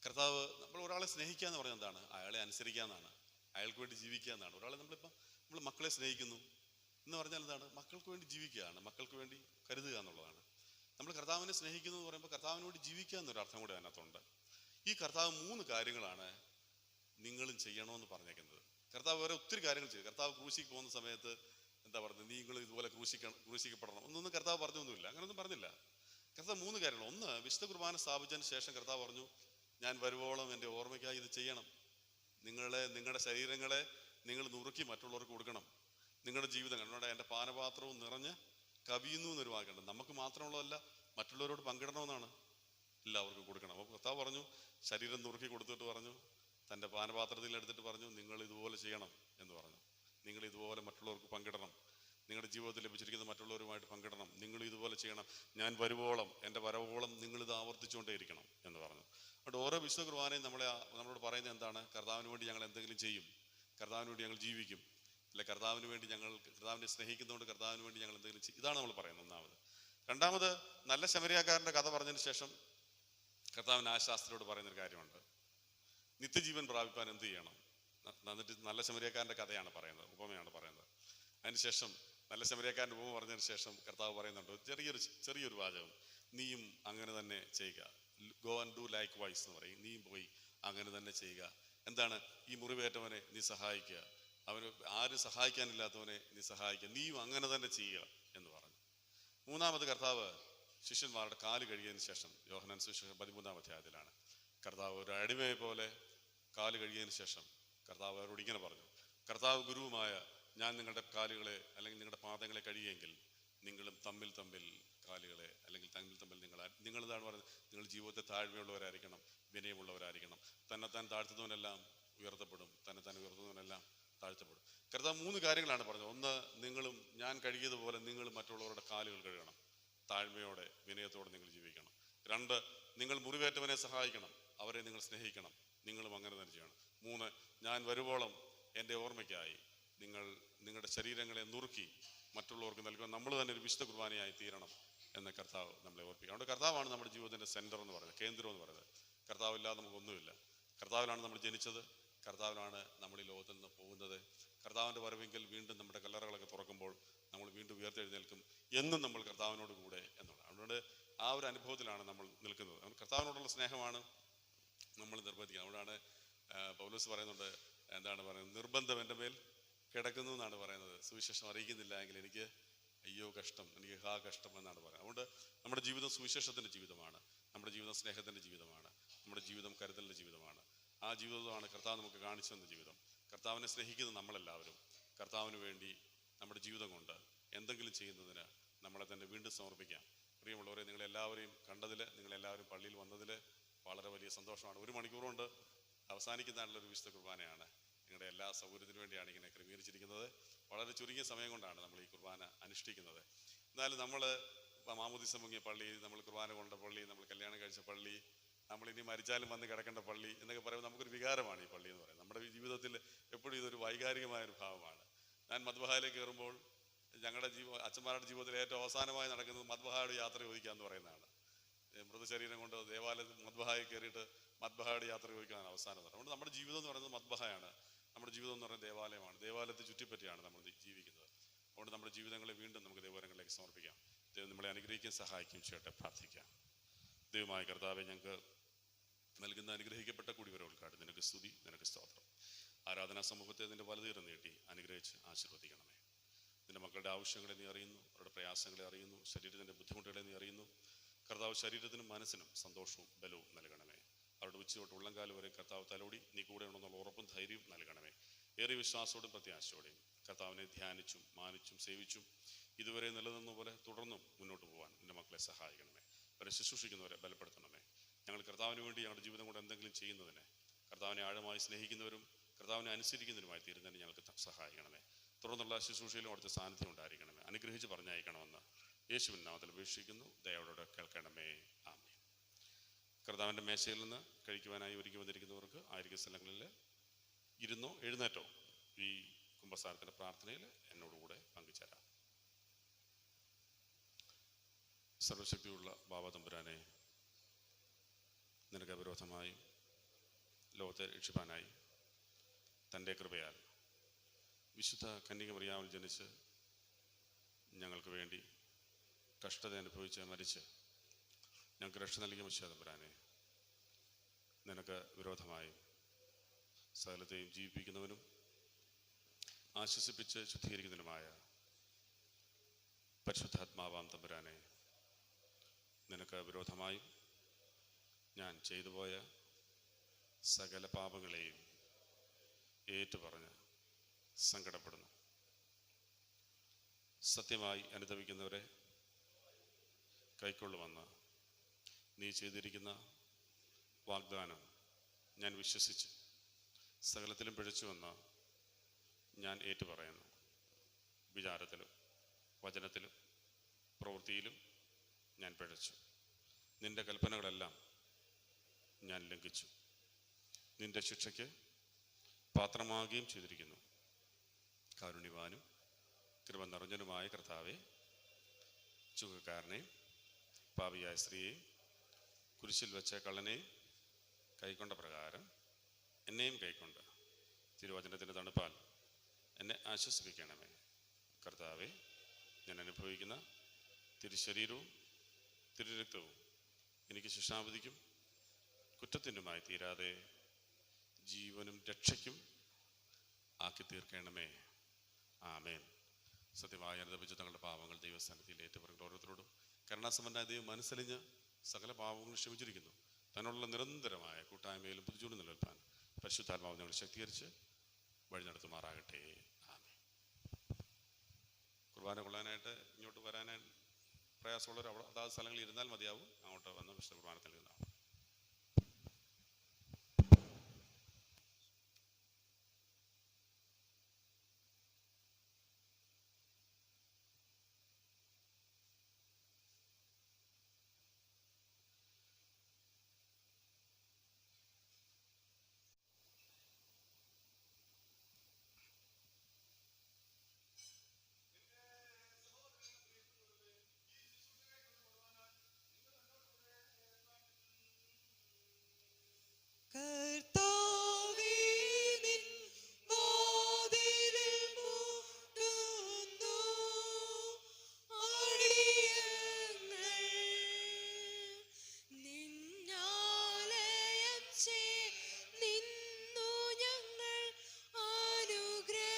കർത്താവ്, നമ്മൾ ഒരാളെ സ്നേഹിക്കുക എന്ന് പറഞ്ഞാൽ എന്താണ്? അയാളെ അനുസരിക്കുക എന്നാണ്, അയാൾക്ക് വേണ്ടി ജീവിക്കുക എന്നാണ്. ഒരാളെ നമ്മൾ മക്കളെ സ്നേഹിക്കുന്നു എന്ന് പറഞ്ഞാൽ എന്താണ്? മക്കൾക്ക് വേണ്ടി ജീവിക്കുകയാണ്, മക്കൾക്ക് വേണ്ടി കരുതുക എന്നുള്ളതാണ്. നമ്മൾ കർത്താവിനെ സ്നേഹിക്കുന്നു എന്ന് പറയുമ്പോൾ കർത്താവിന് വേണ്ടി ജീവിക്കുക എന്നൊരു അർത്ഥം കൂടി അതിനകത്തുണ്ട്. ഈ കർത്താവ് 3 കാര്യങ്ങളാണ് നിങ്ങളും ചെയ്യണമെന്ന് പറഞ്ഞേക്കുന്നത്. കർത്താവ് വേറെ ഒത്തിരി കാര്യങ്ങൾ ചെയ്തു. കർത്താവ് ക്രൂശിക്ക് പോകുന്ന സമയത്ത് എന്താ പറഞ്ഞത്? നിങ്ങൾ ഇതുപോലെ ക്രൂശിക്കപ്പെടണം ഒന്നൊന്നും കർത്താവ് പറഞ്ഞൊന്നുമില്ല, അങ്ങനെയൊന്നും പറഞ്ഞില്ല. കർത്താവ് 3 കാര്യങ്ങൾ. ഒന്ന്, വിശുദ്ധ കുർബാന സ്ഥാപിച്ചതിന് ശേഷം കർത്താവ് പറഞ്ഞു, ഞാൻ വരുവോളം എൻ്റെ ഓർമ്മയ്ക്കായി ഇത് ചെയ്യണം. നിങ്ങളുടെ ശരീരങ്ങളെ നിങ്ങൾ നുറുക്കി മറ്റുള്ളവർക്ക് കൊടുക്കണം. നിങ്ങളുടെ ജീവിതങ്ങൾ, എൻ്റെ പാനപാത്രവും നിറഞ്ഞ് കവിയുന്നു എന്നൊരു വാക്കുണ്ട്. നമുക്ക് മാത്രമുള്ളതല്ല, മറ്റുള്ളവരോട് പങ്കിടണമെന്നാണ്, എല്ലാവർക്കും കൊടുക്കണം. അപ്പോൾ കർത്താവ് പറഞ്ഞു, ശരീരം നുറുക്കി കൊടുത്തിട്ട് പറഞ്ഞു, തൻ്റെ പാനപാത്രത്തിൽ എടുത്തിട്ട് പറഞ്ഞു, നിങ്ങൾ ഇതുപോലെ ചെയ്യണം എന്ന് പറഞ്ഞു. നിങ്ങൾ ഇതുപോലെ മറ്റുള്ളവർക്ക് പങ്കിടണം, നിങ്ങളുടെ ജീവിതത്തിൽ ലഭിച്ചിരിക്കുന്ന മറ്റുള്ളവരുമായിട്ട് പങ്കിടണം, നിങ്ങൾ ഇതുപോലെ ചെയ്യണം. ഞാൻ വരുവോളം, എൻ്റെ വരവോളം നിങ്ങളിത് ആവർത്തിച്ചുകൊണ്ടേ ഇരിക്കണം എന്ന് പറഞ്ഞു. അതുകൊണ്ട് ഓരോ വിശുദ്ധ കുർബാനയും നമ്മളോട് പറയുന്നത് എന്താണ്? കർത്താവിന് വേണ്ടി ഞങ്ങൾ എന്തെങ്കിലും ചെയ്യും, കർത്താവിന് വേണ്ടി ഞങ്ങൾ ജീവിക്കും, അല്ലെ കർത്താവിന് വേണ്ടി കർത്താവിനെ സ്നേഹിക്കുന്നതുകൊണ്ട് കർത്താവിന് വേണ്ടി ഞങ്ങൾ എന്തെങ്കിലും ചെയ്യും. ഇതാണ് നമ്മൾ പറയുന്നത് ഒന്നാമത്. രണ്ടാമത്, നല്ല ശമരിയാക്കാരൻ്റെ കഥ പറഞ്ഞതിന് ശേഷം കർത്താവിന് ആശാസ്ത്രിയോട് പറയുന്നൊരു കാര്യമുണ്ട്. നിത്യജീവൻ പ്രാപിപ്പാൻ എന്ത് ചെയ്യണം? എന്നിട്ട് നല്ല ശമരിയക്കാരൻ്റെ കഥയാണ് പറയുന്നത്, ഉപമയാണ് പറയുന്നത്. അതിനുശേഷം നല്ല ശമരിയക്കാരൻ്റെ ഉപമ പറഞ്ഞതിന് ശേഷം കർത്താവ് പറയുന്നുണ്ട് ചെറിയൊരു വാചകം, നീയും അങ്ങനെ തന്നെ ചെയ്യുക. Go and do likewise എന്ന് പറയും. നീയും പോയി അങ്ങനെ തന്നെ ചെയ്യുക. എന്താണ്? ഈ മുറിവേറ്റവനെ നീ സഹായിക്കുക, അവന് ആരും സഹായിക്കാനില്ലാത്തവനെ നീ സഹായിക്കുക, നീയും അങ്ങനെ തന്നെ ചെയ്യുക എന്ന് പറഞ്ഞു. മൂന്നാമത് കർത്താവ് ശിഷ്യന്മാരുടെ കാല് കഴുകിയതിന് ശേഷം, യോഹന്നാൻ സുവിശേഷം 13-ാം അധ്യായത്തിലാണ്, കർത്താവ് ഒരു അടിമയെ പോലെ കാല് കഴുകിയതിന് ശേഷം കർത്താവ് അവരോട് ഇങ്ങനെ പറഞ്ഞു, കർത്താവ് ഗുരുവുമായ ഞാൻ നിങ്ങളുടെ കാലുകളെ അല്ലെങ്കിൽ നിങ്ങളുടെ പാദങ്ങളെ കഴുകിയെങ്കിൽ നിങ്ങളും തമ്മിൽ കാലുകളെ അല്ലെങ്കിൽ തമ്മിൽ നിങ്ങൾ എന്താണ് പറയുന്നത്? നിങ്ങൾ ജീവിതത്തെ താഴ്മയുള്ളവരായിരിക്കണം, വിനയമുള്ളവരായിരിക്കണം. തന്നെത്താൻ താഴ്ത്തുന്നവനെല്ലാം ഉയർത്തപ്പെടും, തന്നെത്താൻ ഉയർത്തുന്നവനെല്ലാം താഴ്ത്തപ്പെടും. കർത്താവ് 3 കാര്യങ്ങളാണ് പറഞ്ഞത്. ഒന്ന്, നിങ്ങളും ഞാൻ കഴുകിയതുപോലെ നിങ്ങൾ മറ്റുള്ളവരുടെ കാലുകൾ കഴുകണം, താഴ്മയോടെ വിനയത്തോടെ നിങ്ങൾ ജീവിക്കണം. 2, നിങ്ങൾ മുറിവേറ്റവനെ സഹായിക്കണം, അവരെ നിങ്ങൾ സ്നേഹിക്കണം, നിങ്ങളും അങ്ങനെ തന്നെ ചെയ്യണം. 3, ഞാൻ വരുവോളം എൻ്റെ ഓർമ്മയ്ക്കായി നിങ്ങൾ നിങ്ങളുടെ ശരീരങ്ങളെ നുറുക്കി മറ്റുള്ളവർക്ക് നൽകുക, നമ്മൾ തന്നെ ഒരു വിശുദ്ധ കുർബാനയായി തീരണം എന്ന് കർത്താവ് നമ്മളെ ഓർപ്പിക്കുക. അതുകൊണ്ട് കർത്താവാണ് നമ്മുടെ ജീവിതത്തിൻ്റെ സെൻറ്റർ എന്ന് പറയുന്നത്, കേന്ദ്രം എന്ന് പറയുന്നത്. കർത്താവില്ലാതെ നമുക്കൊന്നുമില്ല. കർത്താവിലാണ് നമ്മൾ ജനിച്ചത്, കർത്താവിലാണ് നമ്മൾ ഈ ലോകത്തിൽ നിന്ന് പോകുന്നത്. കർത്താവിൻ്റെ വരവെങ്കിൽ വീണ്ടും നമ്മുടെ കല്ലറകളൊക്കെ തുറക്കുമ്പോൾ നമ്മൾ വീണ്ടും ഉയർത്തെഴുന്നേൽക്കും, എന്നും നമ്മൾ കർത്താവിനോട് കൂടെ എന്നുള്ളത്. അതുകൊണ്ട് ആ ഒരു അനുഭവത്തിലാണ് നമ്മൾ നിൽക്കുന്നത്. കർത്താവിനോടുള്ള സ്നേഹമാണ് നമ്മൾ നിർബന്ധിക്കുക. അതുകൊണ്ടാണ് പൗലോസ് പറയുന്നുണ്ട്, എന്താണ് പറയുന്നത്, നിർബന്ധം എൻ്റെ മേൽ കിടക്കുന്നു എന്നാണ് പറയുന്നത്. സുവിശേഷം അറിയിക്കുന്നില്ല എങ്കിൽ എനിക്ക് അയ്യോ കഷ്ടം, എനിക്ക് കഷ്ടം എന്നാണ് പറയുന്നത്. അതുകൊണ്ട് നമ്മുടെ ജീവിതം സുവിശേഷത്തിൻ്റെ ജീവിതമാണ്, നമ്മുടെ ജീവിതം സ്നേഹത്തിൻ്റെ ജീവിതമാണ്, നമ്മുടെ ജീവിതം കരുതലിൻ്റെ ജീവിതമാണ്. ആ ജീവിതമാണ് കർത്താവ് നമുക്ക് കാണിച്ചു തന്ന ജീവിതം. കർത്താവിനെ സ്നേഹിക്കുന്ന നമ്മളെല്ലാവരും കർത്താവിന് വേണ്ടി നമ്മുടെ ജീവിതം കൊണ്ട് എന്തെങ്കിലും ചെയ്യുന്നതിന് നമ്മളെ തന്നെ വീണ്ടും സമർപ്പിക്കാം. പ്രിയമുള്ളവരെ, നിങ്ങളെല്ലാവരെയും കണ്ടതിൽ, നിങ്ങളെല്ലാവരും പള്ളിയിൽ വന്നതിൽ വളരെ വലിയ സന്തോഷമാണ്. 1 മണിക്കൂർ കൊണ്ട് അവസാനിക്കുന്നതായിട്ടുള്ളൊരു വിശുദ്ധ കുർബാനയാണ്. നിങ്ങളുടെ എല്ലാ സൗകര്യത്തിനു വേണ്ടിയാണ് ഇങ്ങനെ ക്രമീകരിച്ചിരിക്കുന്നത്. വളരെ ചുരുങ്ങിയ സമയം കൊണ്ടാണ് നമ്മൾ ഈ കുർബാന അനുഷ്ഠിക്കുന്നത്. എന്നാലും നമ്മൾ മാമോദിസ മുങ്ങിയ പള്ളി, നമ്മൾ കുർബാന കൊണ്ട പള്ളി, നമ്മൾ കല്യാണം കഴിച്ച പള്ളി, നമ്മളിനി മരിച്ചാലും വന്ന് കിടക്കേണ്ട പള്ളി എന്നൊക്കെ പറയുമ്പോൾ നമുക്കൊരു വികാരമാണ് ഈ പള്ളി എന്ന് പറയുന്നത്. നമ്മുടെ ജീവിതത്തിൽ എപ്പോഴും ഇതൊരു വൈകാരികമായൊരു ഭാവമാണ്. ഞാൻ മദ്ബഹായിലേക്ക് കയറുമ്പോൾ ഞങ്ങളുടെ അച്ഛന്മാരുടെ ജീവിതത്തിൽ ഏറ്റവും അവസാനമായി നടക്കുന്നത് മദ്ബഹായുടെ യാത്ര ചോദിക്കുക എന്ന് പറയുന്നതാണ്. മൃതശരീരം കൊണ്ട് ദേവാലയത്തിൽ മദ്ബഹായിൽ കയറിയിട്ട് മദ്ബഹായുടെ യാത്ര ചോദിക്കാനാണ് അവസാനം. അതുകൊണ്ട് നമ്മുടെ ജീവിതം എന്ന് പറയുന്നത് മദ്ബഹയാണ്, നമ്മുടെ ജീവിതം എന്ന് പറയുന്നത് ദേവാലയമാണ്. ദേവാലയത്തെ ചുറ്റിപ്പറ്റിയാണ് നമ്മൾ ജീവിക്കുന്നത്. അതുകൊണ്ട് നമ്മുടെ ജീവിതങ്ങളെ വീണ്ടും നമുക്ക് ദൈവകരങ്ങളിലേക്ക് സമർപ്പിക്കാം. ദൈവം നമ്മളെ അനുഗ്രഹിക്കുകയും സഹായിക്കുകയും ചെയ്യട്ടെ. പ്രാർത്ഥിക്കാം. ദൈവമായ കർത്താവെ, ഞങ്ങൾക്ക് നൽകുന്ന അനുഗ്രഹിക്കപ്പെട്ട കൂടിവരവുകൾക്കായിട്ട് നിനക്ക് സ്തുതി, നിനക്ക് സ്തോത്രം. ആരാധനാ സമൂഹത്തെ നിന്റെ വലതുകരം നീട്ടി അനുഗ്രഹിച്ച് ആശീർവദിക്കണമേ. നിന്റെ മക്കളുടെ ആവശ്യങ്ങളെ നീ അറിയുന്നു, അവരുടെ പ്രയാസങ്ങളെ അറിയുന്നു, ശരീരത്തിൻ്റെ ബുദ്ധിമുട്ടുകളെ നീ അറിയുന്നു. കർത്താവ് ശരീരത്തിനും മനസ്സിനും സന്തോഷവും ബലവും നൽകണമേ. അവരുടെ ഉച്ചയോട്ട് ഉള്ളംകാലം വരെ കർത്താവ് തലോടി നീ കൂടെ ഉണ്ടെന്നുള്ള ഉറപ്പും ധൈര്യവും നൽകണമേ. ഏറെ വിശ്വാസത്തോടും പ്രത്യാശയോടെയും കർത്താവിനെ ധ്യാനിച്ചും മാനിച്ചും സേവിച്ചും ഇതുവരെ നിലനിന്ന പോലെ തുടർന്നും മുന്നോട്ട് പോകാൻ നിന്റെ മക്കളെ സഹായിക്കണമേ. അവരെ ശുശ്രൂഷിക്കുന്നവരെ ബലപ്പെടുത്തണമേ. ഞങ്ങൾ കർത്താവിന് വേണ്ടി ഞങ്ങളുടെ ജീവിതം കൊണ്ട് എന്തെങ്കിലും ചെയ്യുന്നതിന്, കർത്താവിനെ ആഴമായി സ്നേഹിക്കുന്നവരും കർത്താവിനെ അനുസരിക്കുന്നതിനുമായി തീരുന്നതിന് ഞങ്ങൾക്ക് സഹായിക്കണമേ. തുടർന്നുള്ള ശുശ്രൂഷയിലും അവിടുത്തെ സാന്നിധ്യം ഉണ്ടായിരിക്കണമേ. അനുഗ്രഹിച്ച് പറഞ്ഞയക്കണമെന്ന് യേശുവിൻ നാമത്തിൽ അപേക്ഷിക്കുന്നു. ദയയോടെ കേൾക്കണമേ. ആമേൻ. കർത്താവിൻ്റെ മേശയിൽ നിന്ന് കഴിക്കുവാനായി ഒരുക്കി വന്നിരിക്കുന്നവർക്ക് ആയിരിക്കുന്ന സ്ഥലങ്ങളിൽ ഇരുന്നോ എഴുന്നേറ്റോ ഈ കുമ്പസാരത്തിൻ്റെ പ്രാർത്ഥനയിൽ എന്നോടുകൂടെ പങ്കുചേരാം. സർവശക്തിയുള്ള ബാബ തമ്പുരാനെ, നിനക്ക് വിരോധമായി ലോകത്തെ രക്ഷിപ്പാനായി തൻ്റെ കൃപയാൽ വിശുദ്ധ കന്യക മറിയാമിൽ ജനിച്ച് ഞങ്ങൾക്ക് വേണ്ടി കഷ്ടത അനുഭവിച്ച് മരിച്ച് ഞങ്ങൾക്ക് രക്ഷ നൽകിയ മിശിഹാ തമ്പുരാനെ, നിനക്ക് വിരോധമായും സകലത്തെയും ജീവിപ്പിക്കുന്നവനും ആശ്വസിപ്പിച്ച് ശുദ്ധീകരിക്കുന്നതിനുമായ പരിശുദ്ധാത്മാവാം തമ്പുരാനെ, നിനക്ക് വിരോധമായും ഞാൻ ചെയ്തുപോയ സകല പാപങ്ങളെയും ഏറ്റുപറഞ്ഞ് സങ്കടപ്പെടുന്നു. സത്യമായി അനുതപിക്കുന്നവരെ കൈക്കൊള്ളുമെന്ന് നീ ചെയ്തിരിക്കുന്ന വാഗ്ദാനം ഞാൻ വിശ്വസിച്ച് സകലത്തിലും പിഴച്ചുവെന്ന് ഞാൻ ഏറ്റുപറയുന്നു. വിചാരത്തിലും വചനത്തിലും പ്രവൃത്തിയിലും ഞാൻ പിഴച്ചു. നിന്റെ കൽപ്പനകളെല്ലാം ഞാൻ ലംഘിച്ചു. നിന്റെ ശിക്ഷയ്ക്ക് പാത്രമാകുകയും ചെയ്തിരിക്കുന്നു. കാരുണ്യവാനും കൃപ നിറഞ്ഞനുമായ കർത്താവെ, ചുങ്കക്കാരനെയും പാപിയായ സ്ത്രീയെയും കുരിശിൽ വെച്ച കള്ളനെയും കൈക്കൊണ്ട പ്രകാരം എന്നെയും കൈക്കൊണ്ട് തിരുവചനത്തിൻ്റെ തണുപ്പാൽ എന്നെ ആശ്വസിപ്പിക്കണമേ. കർത്താവെ, ഞാൻ അനുഭവിക്കുന്ന തിരുശരീരവും തിരുരക്തവും എനിക്ക് ശിക്ഷാവിധിക്കും കുറ്റത്തിനുമായി തീരാതെ ജീവനും രക്ഷയ്ക്കും ആക്കി തീർക്കണമേ. ആമേൻ. സത്യമായി അനുദപിച്ച് തങ്ങളുടെ പാവങ്ങൾ ദൈവസ്ഥാനത്തിൽ ഏറ്റുപറയുന്ന ഓരോരുത്തരോടും കരുണാസമ്പന്നനായ ദൈവം മനസ്സലിഞ്ഞ് സകല പാവങ്ങളും ക്ഷമിച്ചിരിക്കുന്നു. തന്നുള്ള നിരന്തരമായ കൂട്ടായ്മയിലും പുതുചൂട് നിലനിൽപ്പാൻ പരിശുദ്ധാത്മാവ് ഞങ്ങൾ ശക്തീകരിച്ച് വഴി നടത്തുമാറാകട്ടെ. ആമേൻ. കുർബാന കൊള്ളാനായിട്ട് ഇങ്ങോട്ട് വരാനായിട്ട് പ്രയാസമുള്ളവർ അവിടെ അതാത് സ്ഥലങ്ങളിൽ ഇരുന്നാൽ മതിയാവും. അങ്ങോട്ട് വന്ന് വിശുദ്ധ കുർബാനത്തിൽ ഇരുന്നാവും. കർത്താവേ, നിൻ വാതിലിൽ മുട്ടുന്നു അടിയങ്ങൾ. നിന്നാലയം ചേർന്നു ഞങ്ങൾ അനുഗ്രഹമിരക്കുന്നു.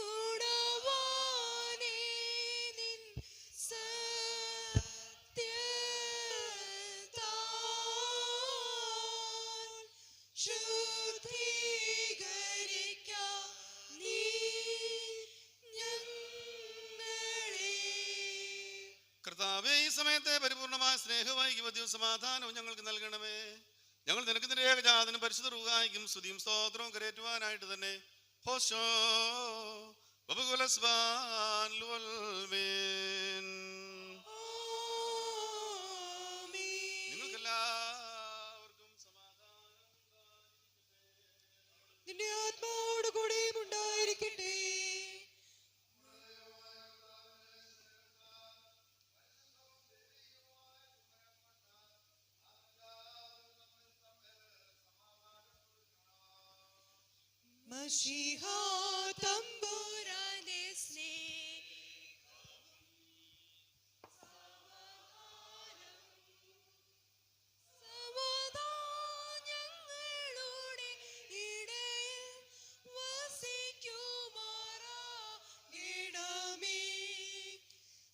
ഗുണവാനേ, നിൻ ശുദ്ധീകരിക്കാം നീ ഞങ്ങളെ. കർത്താവേ, ഈ സമയത്തെ പരിപൂർണമായ സ്നേഹവും ഐക്യവും സമാധാനവും ഞങ്ങൾക്ക് നൽകണമേ. ഞങ്ങൾ നിനക്ക് നിന്റെ ഏകജാതനും പരിശുദ്ധ റൂഹായിക്കും സ്തുതിയും സ്തോത്രവും കരേറ്റുവാനായിട്ട് തന്നെ ഹോശോ വബകുലസ്ബാൻ ലുവൽമീൻ. നിങ്ങൾക്കെല്ലാവർക്കും സമാധാനം നിന്റെ ആത്മാവോട് കൂടെയും ഉണ്ടായിരിക്കട്ടെ. മശീഹാ തമ്പുരാന്റെ ഞങ്ങളുടെ ഇടയിൽ വസിക്കുമാറാകണമേ.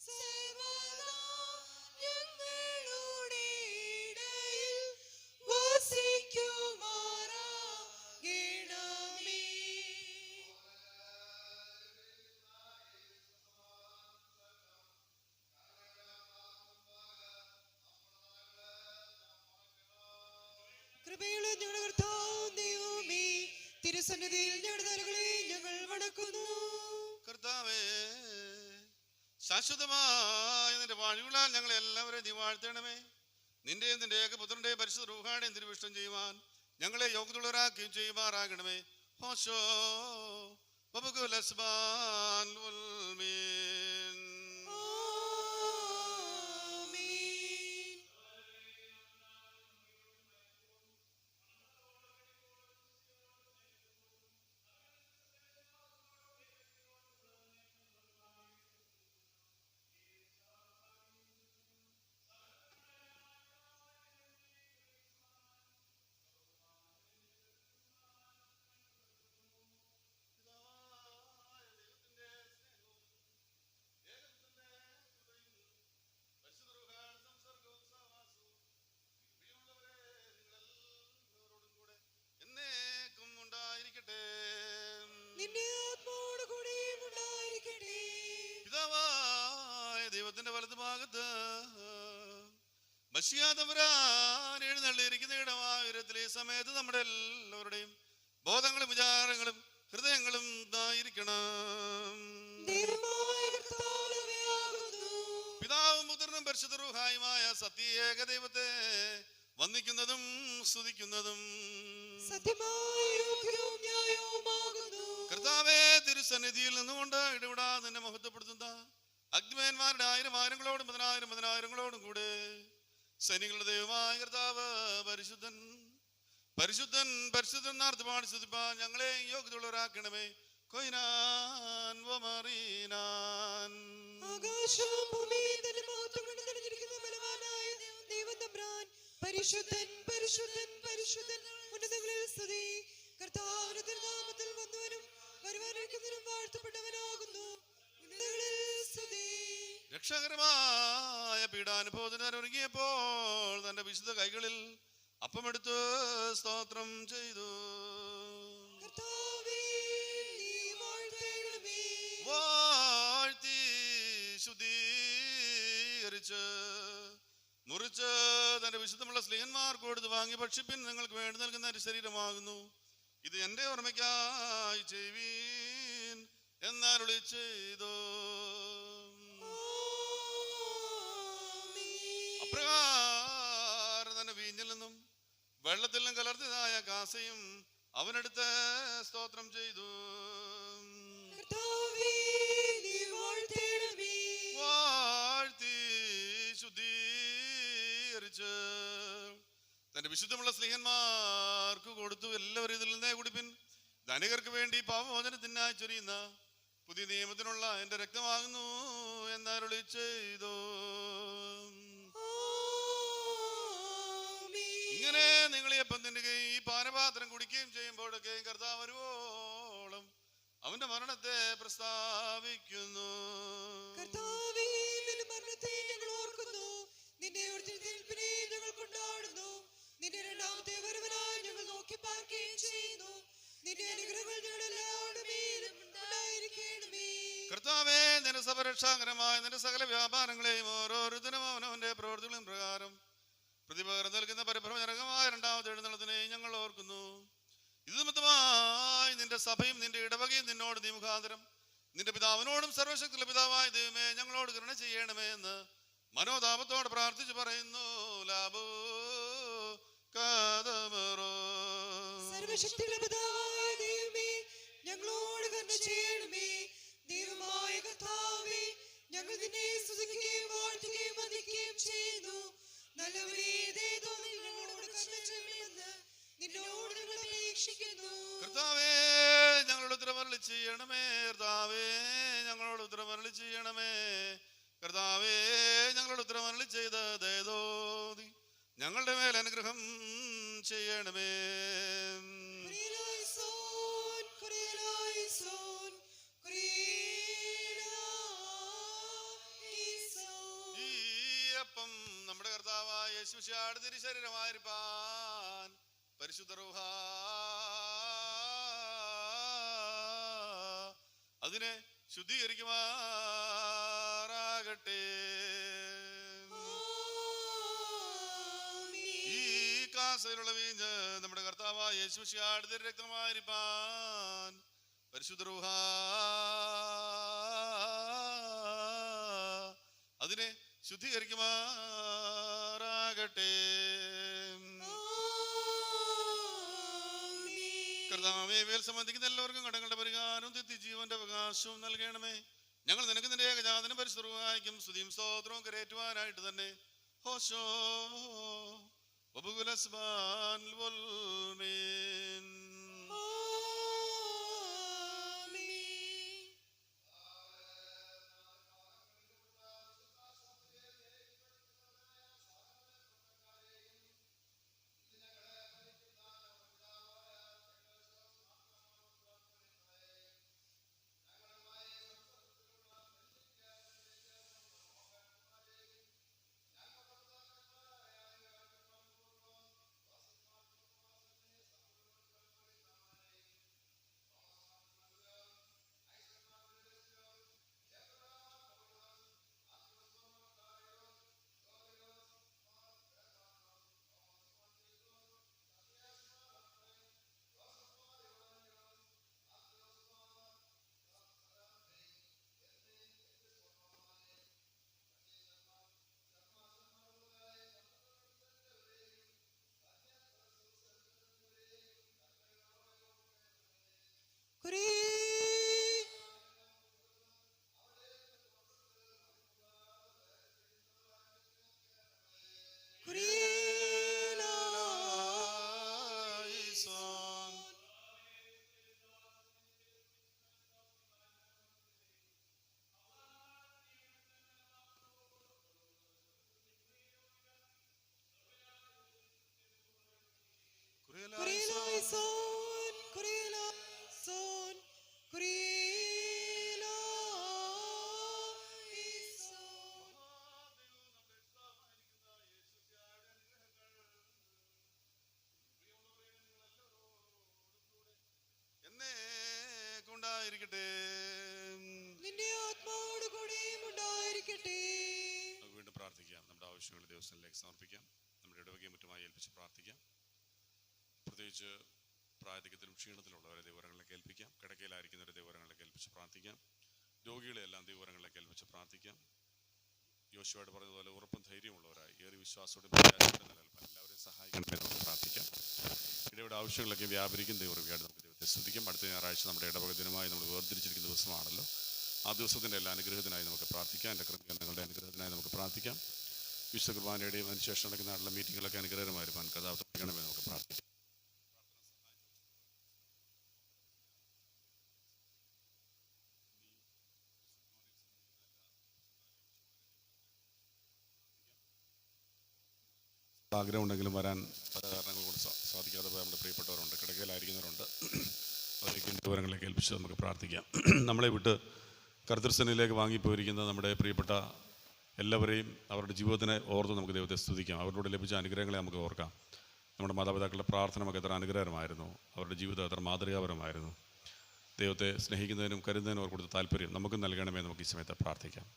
സർവ്വദാ ഞങ്ങളുടെ ഇടയിൽ വസിക്കുമാറാകണമേ. കൃപയുള്ള ഞങ്ങളുടെ കർത്താവും ദൈവമേ, തിരുസന്നിധിയിൽ ഞങ്ങളുടെ തലകളെ ഞങ്ങൾ വണക്കുന്നു. കർത്താവേ, ശാശ്വതമായ നിന്റെ വാഴികളാൽ ഞങ്ങളെ എല്ലാവരെയും നീ വാഴ്ത്തണമേ. നിന്റെയും നിന്റെ ഏകപുത്രന്റെയും പരിശുദ്ധ റൂഹാടെയും തിരുവിഷ്ടം ചെയ്യുവാൻ ഞങ്ങളെ യോഗ്യതയുള്ളവരാക്കുകയും ചെയ്യുമാറാകണമേ. ഹോശോ വബകുലസ്ബാൻ ലുവൽമീൻ. ആമേൻ. എന്നേക്കും ഉണ്ടായിരിക്കട്ടെ. നിന്റെ ആത്മാവോട് കൂടെയും ഉണ്ടായിരിക്കട്ടെ. പിതാവായ ദൈവത്തിന്റെ വലതുഭാഗത്ത് മശിയാതമ്പുരാൻ എഴുന്നള്ളിയിരിക്കുന്ന ഇടമായ ഉയരത്തിലെ ഈ സമയത്ത് നമ്മുടെ എല്ലാവരുടെയും ബോധങ്ങളും വിചാരങ്ങളും ഹൃദയങ്ങളും ഇതായിരിക്കണം. ദൈവമായ കർത്താവേ, പിതാവും പുത്രനും പരിശുദ്ധ റൂഹായുമായ സത്യേക ദൈവത്തെ വന്ദിക്കുന്നതും സ്തുതിക്കുന്നതും സത്യമായ യോഗ്യവും ന്യായവുമാകുന്നു. കർത്താവേ, തിരുസന്നിധിയിൽ നിന്നുകൊണ്ട് ഇടപെടാതെ നിന്നെ മഹത്വപ്പെടുത്തുന്ന അഗ്നിമയന്മാരുടെ 1000 ആയിരങ്ങളോടും 10,000 10,000ങ്ങളോടും കൂടെ സൈനികളുടെ ദൈവമായ കർത്താവ് പരിശുദ്ധൻ പരിശുദ്ധൻ പരിശുദ്ധൻ നാർത്തുപാടി സ്തുതിപ്പാൻ ഞങ്ങളെ യോഗ്യതയുള്ളവരാക്കണമേ. കൊയ്നാൻ വമറീനാൻ. ആകാശവും ഭൂമിയും തന്റെ മഹത്വം കൊണ്ട് നിറഞ്ഞിരിക്കുന്ന ബലവാനായ ദൈവം തമ്പുരാൻ പരിശുദ്ധൻ പരിശുദ്ധൻ പരിശുദ്ധൻ ഉന്നതങ്ങളിൽ സ്തുതി. കർത്താവിന്റെ തിരുനാമത്തിൽ വന്നവനും വരുവാനിരിക്കുന്നവനും വാഴ്ത്തപ്പെട്ടവനാകുന്നു. ഉന്നതങ്ങളിൽ സ്തുതി. രക്ഷകരമായ പീഡാനുഭവത്തിന് ഒരുങ്ങിയപ്പോൾ തന്റെ വിശുദ്ധ കൈകളിൽ അപ്പമെടുത്ത് സ്തോത്രം ചെയ്തു. കർത്താവേ, നീ വാഴ്ത്തണമേ. വാഴ്ത്തി ശുദ്ധീകരിച്ച് മുറിച്ച് തന്റെ വിശുദ്ധമുള്ള സ്ലീഹന്മാർക്ക് കൊടുത്ത് വാങ്ങി ഭക്ഷിപ്പിൻ. നിങ്ങൾക്ക് വേണ്ടി നൽകുന്ന എന്റെ ശരീരമാകുന്നു. ഇത് എന്റെ ഓർമ്മയ്ക്കായി ചെയ്യുവീൻ എന്നരുളി ചെയ്തു. അപ്രകാരം തന്നെ വീഞ്ഞിൽ നിന്നും വെള്ളത്തിൽ നിന്നും കലർത്തിയതായ കാസയും അവനെടുത്ത് സ്തോത്രം ചെയ്തു. വാഴ്ത്തി ശുദ്ധീകരിച്ച് തന്റെ വിശുദ്ധമുള്ള സ്ലീഹന്മാർക്ക് കൊടുത്തു. എല്ലാവരും ഇതിൽ നിന്നേ കുടിപ്പിൻ. ധനികർക്ക് വേണ്ടി പാപമോചനത്തിനായി ചൊരിയുന്ന പുതിയ നിയമത്തിനുള്ള എന്റെ രക്തമാകുന്നു എന്നരുളി ചെയ്തു. ഇങ്ങനെ നിങ്ങൾ ഈ അപ്പം തിന്നുകയും ഈ പാനപാത്രം കുടിക്കുകയും ചെയ്യുമ്പോഴൊക്കെയും കർത്താവ് വരുവോളം അവന്റെ മരണത്തെ പ്രസ്താവിക്കുന്നു. കർത്താവേ, നിന്റെ മരണത്തെ ഞങ്ങൾ ഓർക്കുന്നു. നിന്റെ ഉയർത്തെഴുന്നേൽപ്പിനെ ഞങ്ങൾ കൊണ്ടാടുന്നു. നിന്റെ രണ്ടാമത്തെ വരവിനായി ഞങ്ങൾ നോക്കി പാർക്കുകയും ചെയ്യുന്നു. നിന്റെ അനുഗ്രഹങ്ങൾ ഞങ്ങളുടെ എല്ലാവരുടെ മേലും ഉണ്ടായിരിക്കണമേ. കർത്താവേ, നിന്റെ സപരക്ഷാകരമായ നിന്റെ സകല വ്യാപാരങ്ങളെയും ഓരോരുത്തരും അവനവന്റെ പ്രവൃത്തികളും പ്രകാരം പ്രതിപകരം നൽകുന്ന പരിഭ്രമജനകമായ രണ്ടാമത്തെ എഴുന്നള്ളത്തിനെ ഞങ്ങൾ ഓർക്കുന്നു. ഇത് നിമിത്തമായി നിന്റെ സഭയും നിന്റെ ഇടവകയും നിന്നോട് നീ മുഖാന്തരം നിന്റെ പിതാവിനോടും സർവശക്തിയുള്ള പിതാവായ ദൈവമേ ഞങ്ങളോട് കരുണ ചെയ്യണമേ എന്ന് മനോതാപത്തോടെ പ്രാർത്ഥിച്ചു പറയുന്നു. ലാബോ കാദമറോ. സർവശക്തിയുള്ള പിതാവായ ദൈവമേ ഞങ്ങളോട് കരുണ ചെയ്യണമേ. ദൈവമായ കർത്താവേ, ഞങ്ങൾ നിന്നെ സ്തുതിക്കുകയും വാഴ്ത്തുകയും വന്ദിക്കുകയും ചെയ്യുന്നു. നല്ലവരേ, ദൈവമേ, ഞങ്ങളോട് കരുണ ചെയ്യണമെന്ന് നിന്നോട് ഞങ്ങൾ അപേക്ഷിക്കുന്നു. കർത്താവേ, ഞങ്ങളോട് ഉത്തരമരുളി ചെയ്യണമേ. കർത്താവേ, ഞങ്ങളോട് ഉത്തരമരുളി ചെയ്യണമേ. കർത്താവേ, ഞങ്ങളോട് ഉത്തരമരുളി ചെയ്ത് ദയതോതി ഞങ്ങളുടെ മേൽ അനുഗ്രഹം ചെയ്യണമേ. കുരിയലായിസോൻ, കുരിയലായിസോൻ, കുരിയലായിസോൻ. ഈ അപ്പം നമ്മുടെ കർത്താവായ യേശുമിശിഹായുടെ തിരുശരീരമായിരിക്കാൻ പരിശുദ്ധ റൂഹ അതിനെ ശുദ്ധീകരിക്കുമാറാകട്ടെ. ഈ കാസയിലുള്ള വീഞ്ഞ് നമ്മുടെ കർത്താവായ യേശുമിശിഹായുടെ തിരുരക്തമായിരിക്കാൻ പരിശുദ്ധ റൂഹ അതിനെ ശുദ്ധീകരിക്കുമാറാകട്ടെ. കർത്താവേ, വേൽ സംബന്ധിക്കുന്ന എല്ലാവർക്കും കടങ്ങളുടെ പരിഹാരവും നിത്യജീവന്റെ അവകാശവും നൽകണമേ. ഞങ്ങൾ നിനക്ക് നിന്റെ ഏകജാതനും പരിശുദ്ധവായിക്കും സ്തുതിയും സ്തോത്രവും കരേറ്റുവാനായിട്ട് തന്നെ ഹോശോ വബുകുലസ്ബാൻ വൽമീൻ. ഉണ്ടായിരിക്കട്ടെ. നിന്റെ ആത്മാവോട് കൂടെയും ഉണ്ടായിരിക്കട്ടെ. നമുക്ക് വീണ്ടും പ്രാർത്ഥിക്കാം. നമ്മുടെ ആവശ്യങ്ങൾ ദിവസങ്ങളിലേക്ക് സമർപ്പിക്കാം. നമ്മുടെ ഇടവകയും മറ്റുമായി ഏൽപ്പിച്ച് പ്രാർത്ഥിക്കാം. പ്രത്യേകിച്ച് പ്രായത്തികത്തിലും ക്ഷീണത്തിലുള്ളവരെ ദൈവങ്ങളിലേക്ക് ഏൽപ്പിക്കാം. കിടക്കയിലായിരിക്കുന്നവരെ ദൈവങ്ങളിലേക്ക് ഏൽപ്പിച്ച് പ്രാർത്ഥിക്കാം. രോഗികളെ എല്ലാം ദൈവങ്ങളിലേക്ക് ഏൽപ്പിച്ച് പ്രാർത്ഥിക്കാം. യോശുവയോട് പറഞ്ഞതുപോലെ ഉറപ്പും ധൈര്യമുള്ളവരായി ഏറെ വിശ്വാസത്തോടെ നിലനിൽപ്പാൻ എല്ലാവരെയും സഹായിക്കണമെന്ന് നമുക്ക് പ്രാർത്ഥിക്കാം. ഇടയുടെ ആവശ്യങ്ങളൊക്കെ വ്യാപരിക്കും. ദൈവകൃപയായിട്ട് നമുക്ക് ദൈവത്തെ സ്തുതിക്കാം. അടുത്ത ഞായറാഴ്ച നമ്മുടെ ഇടവക ദിനമായി നമ്മൾ വേർതിരിച്ചിരിക്കുന്ന ദിവസമാണല്ലോ. ആ ദിവസത്തിൻ്റെ എല്ലാ അനുഗ്രഹത്തിനായി നമുക്ക് പ്രാർത്ഥിക്കാം. എൻ്റെ ക്രമീകരണങ്ങളുടെ അനുഗ്രഹത്തിനായി നമുക്ക് പ്രാർത്ഥിക്കാം. വിശുദ്ധ കുർബാനയുടെയും അതിനുശേഷം നടക്കുന്ന നാട്ടിലെ മീറ്റിങ്ങുകളൊക്കെ അനുഗ്രഹമായിരിക്കാൻ കഥാവ് തുടങ്ങണമെന്ന് നമുക്ക് പ്രാർത്ഥിക്കാം. ആഗ്രഹം ഉണ്ടെങ്കിലും വരാൻ പല കാരണങ്ങൾ കൊണ്ട് സാധിക്കാതെ നമ്മുടെ പ്രിയപ്പെട്ടവരുണ്ട്, കിടക്കയിലായിരിക്കുന്നവരുണ്ട്. അവരേക്കും വിവരങ്ങളിലേക്ക് ഏൽപ്പിച്ച് നമുക്ക് പ്രാർത്ഥിക്കാം. നമ്മളെ വിട്ട് കർത്തൃസേനയിലേക്ക് വാങ്ങിപ്പോയിരിക്കുന്ന നമ്മുടെ പ്രിയപ്പെട്ട എല്ലാവരെയും അവരുടെ ജീവിതത്തിനെ ഓർത്ത് നമുക്ക് ദൈവത്തെ സ്തുതിക്കാം. അവരോട് ലഭിച്ച അനുഗ്രഹങ്ങളെ നമുക്ക് ഓർക്കാം. നമ്മുടെ മാതാപിതാക്കളുടെ പ്രാർത്ഥന നമുക്ക് എത്ര അനുഗ്രഹമായിരുന്നു, അവരുടെ ജീവിതം എത്ര മാതൃകാപരമായിരുന്നു. ദൈവത്തെ സ്നേഹിക്കുന്നതിനും കരുതുന്നതിനും അവർ കൊടുത്ത താല്പര്യം നമുക്ക് നൽകണമേ. നമുക്ക് ഈ സമയത്ത് പ്രാർത്ഥിക്കാം.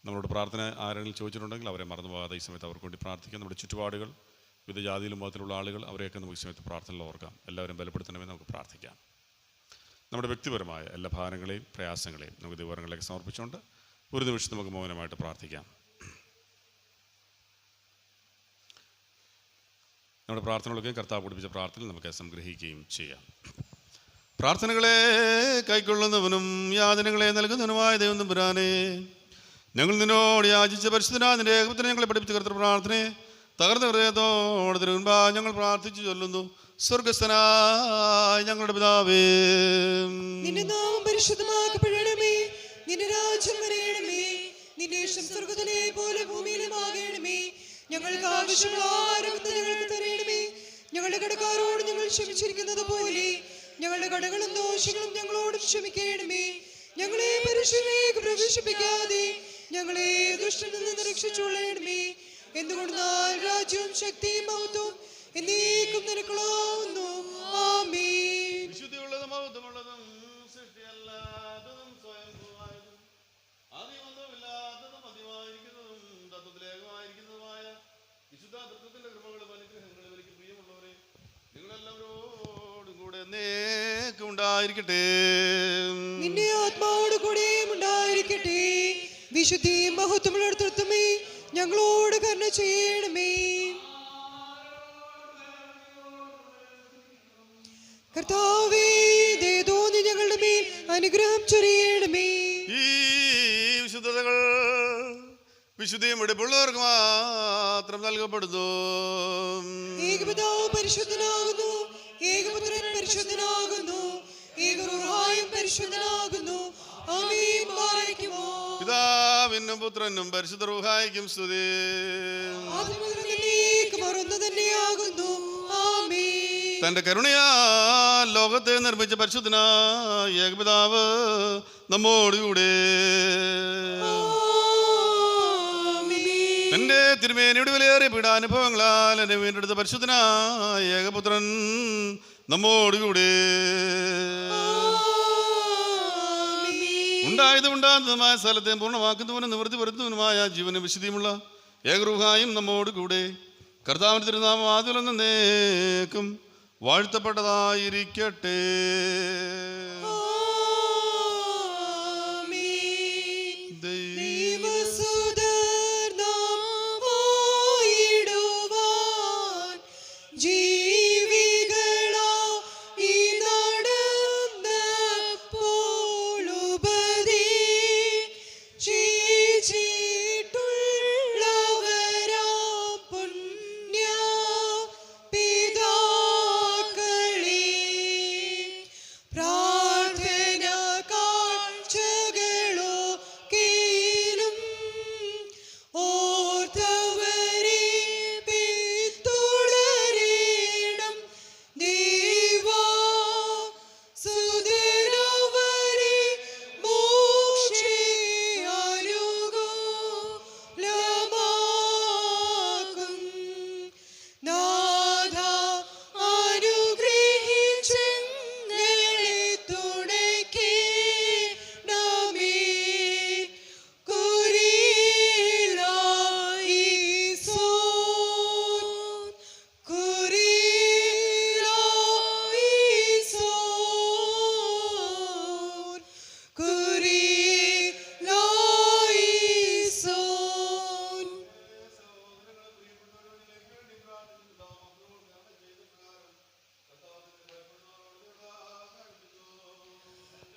നമ്മളോട് പ്രാർത്ഥന ആരെങ്കിലും ചോദിച്ചിട്ടുണ്ടെങ്കിൽ അവരെ മറന്നു പോകാതെ ഈ സമയത്ത് അവർക്ക് വേണ്ടി പ്രാർത്ഥിക്കാം. നമ്മുടെ ചുറ്റുപാടുകൾ, വിവിധ ജാതിയിലും മതത്തിലുള്ള ആളുകൾ, അവരെയൊക്കെ നമുക്ക് ഈ സമയത്ത് പ്രാർത്ഥനയിൽ ഓർക്കാം. എല്ലാവരും ബലപ്പെടുത്തണമെന്ന് നമുക്ക് പ്രാർത്ഥിക്കാം. നമ്മുടെ വ്യക്തിപരമായ എല്ലാ ഭാരങ്ങളെയും പ്രയാസങ്ങളെയും നമുക്ക് ദൈവങ്ങളിലേക്ക് സമർപ്പിച്ചുകൊണ്ട് ഒരു നിമിഷം നമുക്ക് മൗനമായിട്ട് പ്രാർത്ഥിക്കാം. നമ്മുടെ പ്രാർത്ഥനകളൊക്കെ കർത്താവ് പഠിപ്പിച്ച പ്രാർത്ഥനയിൽ നമുക്ക് സംഗ്രഹിക്കുകയും ചെയ്യാം. പ്രാർത്ഥനകളെ കൈക്കൊള്ളുന്നവനും യാതനകളെ നൽകുന്നവനുമായ ദൈവം തമ്പുരാനേ, ഞങ്ങൾ നിന്നോട് യാചിച്ച പരിശുദ്ധനാഥന്റെ ഏകപുത്രനെ ഞങ്ങളെ പഠിപ്പിച്ച കർത്തൃ പ്രാർത്ഥനയെ തകർന്ന ഹൃദയത്തോടെ തിരുമുൻപാ ഞങ്ങൾ പ്രാർത്ഥിച്ചു ചൊല്ലുന്നു. സ്വർഗസ്ഥനായ ഞങ്ങളുടെ പിതാവേ, നിന്റെ നാമം പരിശുദ്ധമാക്കപ്പെടണമേ. നിന്റെ രാജ്യം വരയണമേ. നിന്റെ ഇഷ്ടം സ്വർഗ്ഗത്തിലെ പോലെ ഭൂമിയിലും ആകണമേ. ഞങ്ങൾക്ക് ആവശ്യമുള്ള ആഹാരം ഞങ്ങൾക്ക് തരണമേ. ഞങ്ങളുടെ കടക്കാരോട് ഞങ്ങൾ ക്ഷമിച്ചിരിക്കുന്നത് പോലെ ഞങ്ങളുടെ കടകളും ദോഷങ്ങളും ഞങ്ങളോട് ക്ഷമിക്കണമേ. ഞങ്ങളെ പരീക്ഷയിലേക്ക് പ്രവേശിപ്പിക്കാതെ ഞങ്ങളെ ദുഷ്ടനിൽ നിന്ന് രക്ഷിച്ചുകൊള്ളണമേ. എന്തുകൊണ്ടെന്നാൽ രാജ്യവും ശക്തിയും മഹത്വവും എന്നേക്കും നിനക്കുള്ളതാകുന്നു. ആമേൻ. വിശുദ്ധിയുള്ളതും മഹത്വമുള്ളതും സൃഷ്ടിയല്ലാത്തതും സ്വയംഭൂവായതും ആദിമൊന്നുമില്ലാത്തതും മധ്യമായിരിക്കുന്നതും തത്വത്തിലേകമായിരിക്കുന്നതുമായ വിശുദ്ധ തത്വത്തിന്റെ കൃപകളും അനുഗ്രഹങ്ങളും എനിക്ക് പ്രിയമുള്ളവരെ, നിങ്ങളെല്ലാവരോടും കൂടെ എന്നേക്കും ഉണ്ടായിരിക്കട്ടെ. നിന്റെ ആത്മാവോട് കൂടെയും ഉണ്ടായിരിക്കട്ടെ. വിശുദ്ധിയും മഹത്വമുള്ളിടത്തുമേ ഞങ്ങളോട് കരുണ ചെയ്യണമേ. കർത്താവേ, ദയ തോന്നി ഞങ്ങളുടെ മേൽ അനുഗ്രഹം ചൊരിയണമേ. ഈ വിശുദ്ധതകൾ വിശുദ്ധിയും വെടിപ്പുള്ളവർക്ക് മാത്രം നൽകപ്പെടുന്നു. ഏകപിതാവ് പരിശുദ്ധനാകുന്നു, ഏകപുത്രൻ പരിശുദ്ധനാകുന്നു, ഏകറൂഹായും പരിശുദ്ധനാകുന്നു. ആമേൻ. ബാരക്കുമോ. പിതാവിനും പുത്രനും പരിശുദ്ധ റൂഹായിക്കും സ്തുതി. തന്നെയാകുന്നു. ആമേൻ. തന്റെ കരുണയാൽ ലോകത്തെ നിർമ്മിച്ച പരിശുദ്ധനായ ഏകപിതാവ് നമ്മോടുകൂടെ തന്റെ തിരുമേനിയുടെ വിലയേറിയ പീഡാനുഭവങ്ങളാൽ എന്നെ വീണ്ടെടുത്ത പരിശുദ്ധനായ ഏകപുത്രൻ നമ്മോടുകൂടെ ഉണ്ടായതും ഉണ്ടാകുന്നതുമായ സ്ഥലത്തെ പൂർണ്ണമാക്കുന്നവനും നിവൃത്തി വരുത്തുന്നവനുമായ ജീവനും വിശുദ്ധിയുമുള്ള ഏകറൂഹായും നമ്മോട് കൂടെ കർത്താവിന്റെ തിരുനാമം ആദ്യം എന്നേക്കും വാഴ്ത്തപ്പെട്ടതായിരിക്കട്ടെ. പ്രാ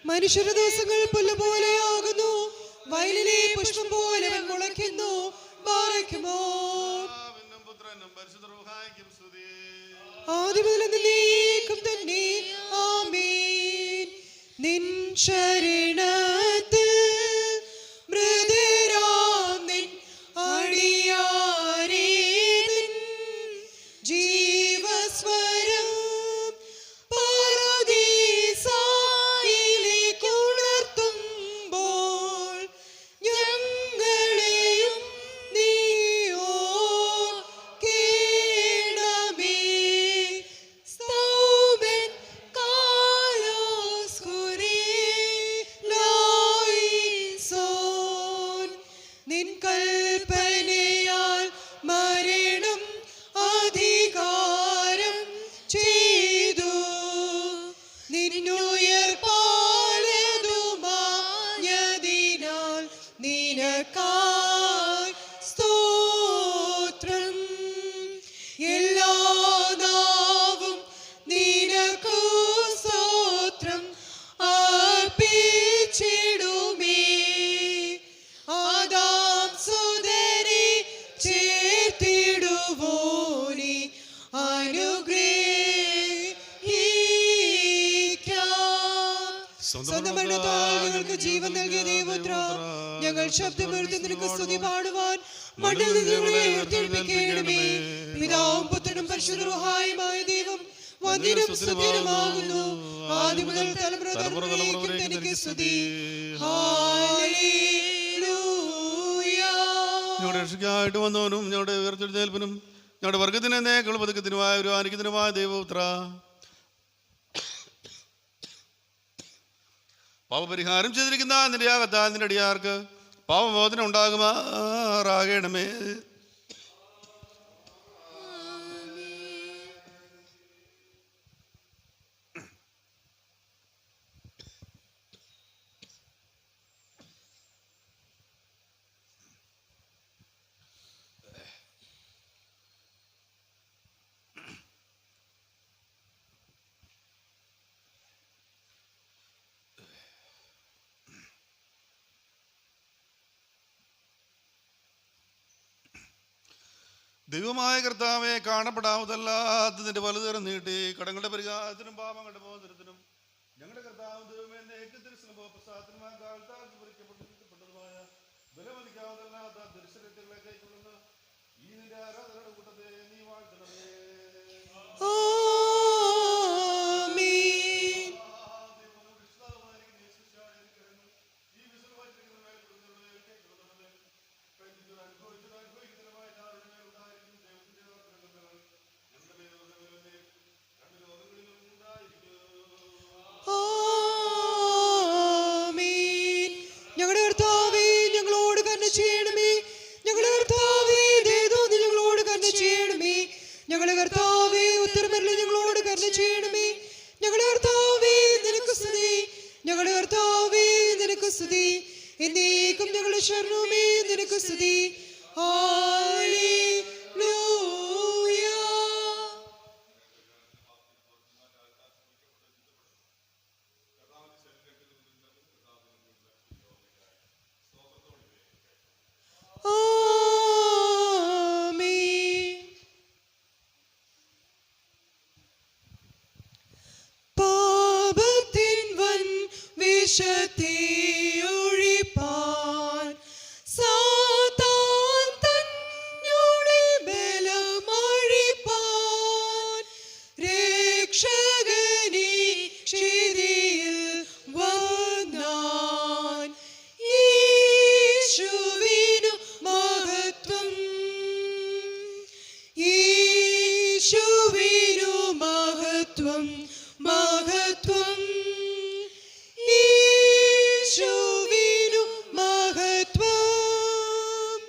മനുഷ്യരുടെ ദിവസങ്ങൾ പുല്ലുപോലെയാകുന്നു, വയലിലെ പുഷ്പം പോലെ അവൻ മുളയ്ക്കുന്നു. ബാറയ്ക്കുമോ ആദ്യം മുതൽ എന്നേക്കും തന്നെ. ആമേൻ. നിൻ ശരണത്തിൽ മൃദുരാം നിൻ അടിയാരേ നിൻ ജീവസ്വരം പറുദീസായിലേക്കുണർത്തുമ്പോൾ ഞങ്ങളെയും നീ ഓർക്കേണമേ. സ്തോമൻ കാലോസ് കുരിലോയിസോൻ. നിൻ കൽപ്പനയാൽ മരണം അധികാരം ചെയ്തു, നിന്നുയർപ്പാലതുമാഞ്ഞതിനാൽ നിനക്കായി സ്തോത്രം. എല്ലാ നാവും നിനക്കു സ്തോത്രം അർപ്പിച്ചിടുമേ. ആദാം സുതനെ ചേർത്തിടുവോനെ അനുഗ്രഹിക്കാം. സ്വന്തം മരണത്താൽ ഞങ്ങൾക്ക് ജീവൻ നൽകിയ ദൈവപുത്ര, ഞങ്ങൾ ശബ്ദമുയർത്തി നിനക്ക് സ്തുതി പാടുവാൻ മണ്ണിൽ നിന്ന് ഞങ്ങളെ ഉയർത്തെഴുന്നേൽപ്പിക്കണമേ. പിതാവും പുത്രനും പരിശുദ്ധ റൂഹായുമായ ദൈവം വന്ദിനും സ്തുതിയുമാകുന്നു. ആദ്യം മുതൽ തലമുറ തലമുറയിലേക്കും തനിക്ക് സ്തുതി. ഹല്ലേലൂയ. ഞങ്ങളുടെ രക്ഷയ്ക്കായിട്ട് വന്നവനും ഞങ്ങളുടെ ഉയർത്തെഴുന്നേൽപ്പിനും ഞങ്ങളുടെ വർഗത്തിന് എന്നേക്കുള്ള പതുക്കത്തിനുമായ ഒരു അനുഗ്രഹത്തിനുമായ ദൈവപുത്ര, പാപപരിഹാരം ചെയ്തിരിക്കുന്ന നിന്റെ യാഗത്താൽ നിന്റെ അടിയാർക്ക് പാപമോചനം ഉണ്ടാകുമാറാകണമേ. ദൈവമായ കർത്താവെ, കാണപ്പെടാവുന്നതല്ലാത്ത നിന്റെ വലുതരം നീട്ടി കടങ്ങളുടെ പരിഹാരത്തിനും പാപങ്ങളുടെ മോചനത്തിനും ഞങ്ങളുടെ കർത്താവ് ദൈവമേ പ്രസാദത്തിനുമായ കാലത്താൽ വിവരിക്കപ്പെട്ടതുമായ ബലമതിക്കാവുന്നതല്ലാത്ത ദർശനങ്ങളെ കൈക്കൊള്ളുന്ന ഈ നിന്റെ ആരാധനയുടെ കൂട്ടത്തെ നീ വാഴ്ത്തണമേ. ആമേൻ. ആമേൻ. ഞങ്ങളുടെ കർത്താവേ, ഞങ്ങളോട് കരുണ ചെയ്യണമേ. ഞങ്ങളുടെ കർത്താവേ, ദയതോന്നി ഞങ്ങളോട് കരുണ ചെയ്യണമേ. ഞങ്ങളുടെ കർത്താവേ, ഉത്തരമരുളി ഞങ്ങളോട് കരുണ ചെയ്യണമേ. ഞങ്ങളുടെ കർത്താവേ, നിനക്ക് സ്തുതി. ഞങ്ങളുടെ കർത്താവേ, നിനക്ക് സ്തുതി. എന്നേക്കും ഞങ്ങളുടെ ശരണമേ, നിനക്ക് സ്തുതി. ഹല്ലേലൂയ. ആമേൻ. പാപത്തിൻ വൻ വിഷത്തെ ഒഴിപ്പാൻ സാത്താൻ തന്നോടെ ബലമഴിപ്പാൻ രക്ഷകനീ ക്ഷിതിയിൽ വന്നാൻ. യേശുവിനു മഹത്വം, യേശുവിനു മഹത്വം, മഹത്വം. യേശുവിനു മഹത്വം.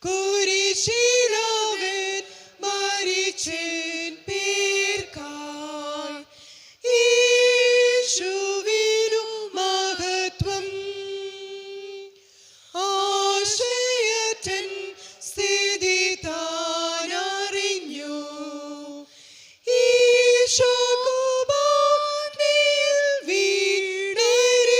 കുരിശിലവൻ മരിച്ചേൻ പേർക്കായി. യേശുവിനു മഹത്വം. ആശ്രയറ്റൻ സ്ഥിതി താനറിഞ്ഞു. ഈശോ കുർബാനയിൽ വീണരുൾ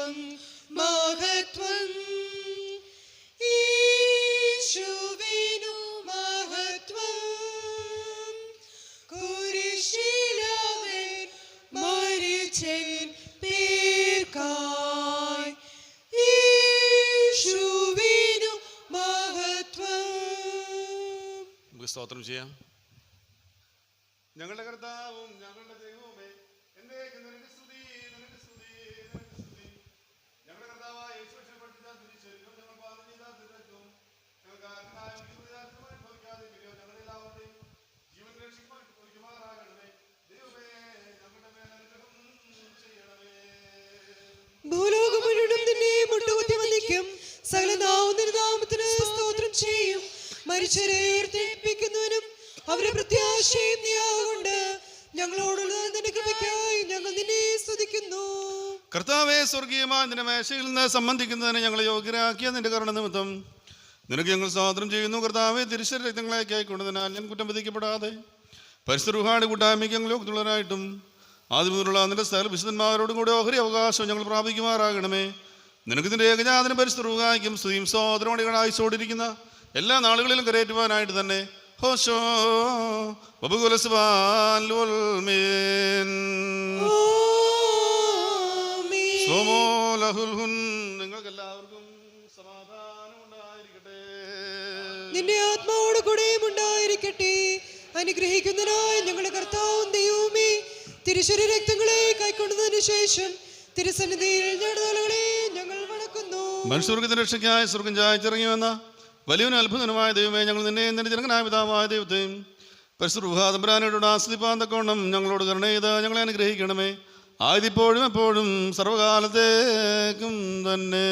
മഹത്വം മഹത്വം യേശുവിനു മഹത്വം കുരിശിലവൻ മരിച്ചൻ പേർക്കായി യേശുവിനു മഹത്വം. നമുക്ക് സ്തോത്രം ചെയ്യാം. ഞങ്ങളുടെ കർത്താവും ഞങ്ങളുടെ ദൈവവുമേ, എന്നേക്കും നിനക്ക് സ്തുതി, നിനക്ക് സ്തുതി, നിനക്ക് സ്തുതി. ഞങ്ങളുടെ കർത്താവായ യേശുവിനെ പഠിച്ച തിരിച്ചറിവും ഞങ്ങൾ പാലം ചെയ്ത തിരക്കും ഞങ്ങൾക്ക് ആർക്കായ അനുഭവിക്കാതിരിക്കുകയോ ഞങ്ങളെല്ലാവരുടെയും ജീവൻ രക്ഷിക്കുമാറാകണമേ. ദൈവമേ, ഞങ്ങളുടെ മേൽ അനുഗ്രഹം ചെയ്യണമേ. ഭൂലോകം മുഴുവനും നിന്നെ മുട്ടുകുത്തി വന്ദിക്കും. സകല നാവും നിന്റെ നാമത്തിന് സ്തോത്രം ചെയ്യും. മരിച്ചവരെ ഉയർത്തെഴുന്നേൽപ്പിക്കുന്നവനും അവരെ പ്രത്യാശയും നീയാകൊണ്ട് ഞങ്ങളോടുള്ള നിന്റെ കൃപയ്ക്കായി ഞങ്ങൾ നിന്നെ സ്തുതിക്കുന്നു. കർത്താവേ, സ്വർഗീയമായ നിന്റെ മേശയിൽ നിന്ന് സംബന്ധിക്കുന്നതിന് ഞങ്ങളെ യോഗ്യരാക്കിയ നിന്റെ കരുണ നിമിത്തം നിനക്ക് ഞങ്ങൾ സ്തോത്രം ചെയ്യുന്നു. കർത്താവേ, തിരുശരീര രക്തങ്ങളേക്ക് ആയിക്കൊണ്ടതിനാൽ ഞാൻ കുറ്റം വിധിക്കപ്പെടാതെ പരിശുദ്ധ റുഹായുടെ കൂട്ടായ്മയ്ക്ക് ഞങ്ങൾ യോഗ്യതയുള്ളവരായിട്ടും ആദ്യം മുതലുള്ള നിന്റെ സകല വിശുദ്ധന്മാരോടും കൂടെ ഓഹരി അവകാശം ഞങ്ങൾ പ്രാപിക്കുമാറാകണമേ. നിനക്ക് നിന്റെ ഏകജാതനും പരിശുദ്ധ റുഹായ്ക്കും സ്തുതിയും സ്തോത്രവും അയച്ചുകൊണ്ടിരിക്കുന്ന എല്ലാ നാളുകളിലും കരയേറ്റുവാനായിട്ട് തന്നെ ഹോശോ വബുകുലസ്വാൻ ലുൽമീൻ സ്വമോ ലഹുൽഹുൻ. നിങ്ങൾക്ക് എല്ലാവർക്കും സമാധാനം ഉണ്ടായിരിക്കട്ടെ. നിന്റെ ആത്മാവോട് കൂടെയും ഉണ്ടായിരിക്കട്ടെ. അനുഗ്രഹിക്കുന്നതിനായി ഞങ്ങളുടെ കർത്താവും ദൈവവുമേ, തിരുശരീര രക്തങ്ങളെ കൈക്കൊണ്ടതിനു ശേഷം തിരുസന്നിധിയിൽ ഞങ്ങളുടെ ഞങ്ങൾ വണക്കുന്നു. മനുഷ്യവർഗത്തിന്റെ രക്ഷയ്ക്കായി സ്വർഗം ചായച്ചിറങ്ങി വന്ന വലിയവനും അത്ഭുതനുമായ ദൈവമേ, ഞങ്ങൾ നിന്നെ നിന്റെ ജനകനായ പിതാവായ ദൈവത്തെയും പരിശുദ്ധ ആസ്വദിപ്പാൻ തക്കവണ്ണം ഞങ്ങളോട് കരുണ ചെയ്ത് ഞങ്ങളെ അനുഗ്രഹിക്കണമേ. ആയതിപ്പോഴും എപ്പോഴും സർവകാലത്തേക്കും തന്നെ.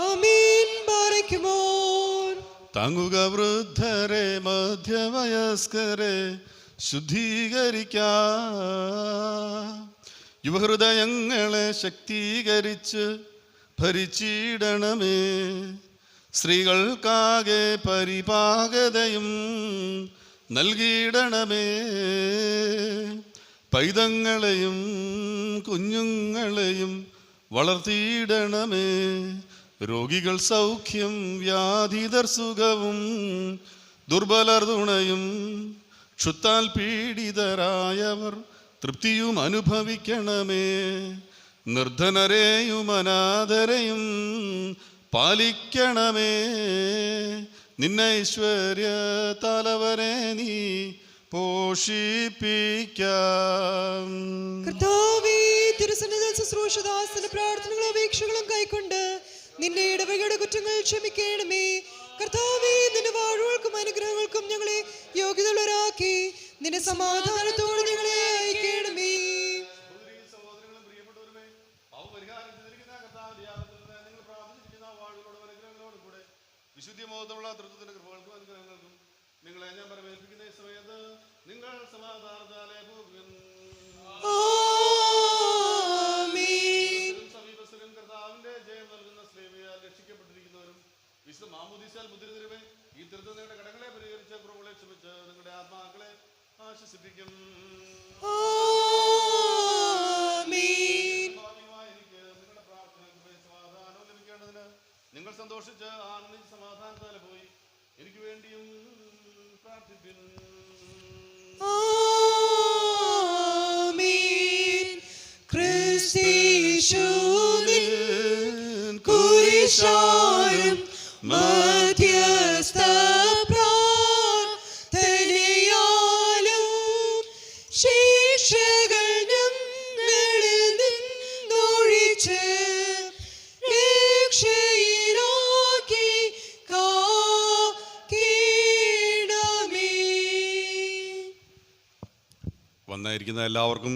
ആമീൻ. ബാറയ്ക്കുമോർ. താങ്ങുക വൃദ്ധരെ മധ്യവയസ്കരെ ശുദ്ധീകരിക്കാ, യുവഹൃദയങ്ങളെ ശക്തീകരിച്ച് ഭരിച്ചിടണമേ. സ്ത്രീകൾക്കാകെ പരിപാകതയും നൽകിയിടണമേ. പൈതങ്ങളെയും കുഞ്ഞുങ്ങളെയും വളർത്തിയിടണമേ. രോഗികൾ സൗഖ്യം, വ്യാധിതർ സുഖവും, ദുർബലർ തുണയും, ക്ഷുത്താൽ പീഡിതരായവർ തൃപ്തിയും അനുഭവിക്കണമേ. നിർധനരെയും അനാഥരെയും പാലിക്കണമേ. നിന്നെ ഐശ്വര്യ തലവരെ നീ പോഷിപ്പിക്കാം. കർത്താവേ, തിരുസന്നിധിയിൽ ശുശ്രൂഷദാസന്റെ പ്രാർത്ഥനകളും അപേക്ഷകളും കൈക്കൊണ്ട് നിന്റെ ഇടവകയുടെ കുറ്റങ്ങൾ ക്ഷമിക്കണമേ. കർത്താവേ, നിന്റെ വാഴുകൾക്കും അനുഗ്രഹങ്ങൾക്കും ഞങ്ങളെ യോഗ്യതയുള്ളവരാക്കി നിന്റെ സമാധാനത്തോട് ഞങ്ങളെ അയക്കണമേ. വിശുദ്ധിമോഹമുള്ള തൃത്വത്തിന്റെ കൃപകൾക്കും അനുഗ്രഹങ്ങൾക്കും നിങ്ങളെ ഞാൻ പരമേൽപ്പിക്കുന്ന ഈ സമയത്ത് നിങ്ങൾ സമാധാനത്താലെ സമീപസ്ഥരും കർത്താവിന്റെ ജയം നൽകുന്ന സ്ലേവയാൽ രക്ഷിക്കപ്പെട്ടിരിക്കുന്നവരും വിശുദ്ധ മാമോദീസാൽ മുദ്രിതരുമേ, ഈ തൃത്വങ്ങളുടെ കടങ്ങളെ പരിഹരിച്ച് കുറവുകളെ ക്ഷമിച്ച് നിങ്ങളുടെ ആത്മാക്കളെ ആശ്വസിപ്പിക്കും. എനിക്ക് നിങ്ങളുടെ പ്രാർത്ഥന സമാധാനവും ലഭിക്കേണ്ടതിന് നിങ്ങൾ സന്തോഷിച്ച് ആനന്ദിച്ച് സമാധാനത്താലെ പോയി എനിക്ക് വേണ്ടിയും പ്രാർത്ഥിപ്പിൻ. കുരിശാലും മധ്യസ്ഥ പ്രാർത്ഥനയാലും ശിക്ഷകൾ ഞങ്ങളിൽ നിന്നൊഴിച്ച് രക്ഷയിലാക്കി കാക്കണമേ. വന്നായിരിക്കുന്ന എല്ലാവർക്കും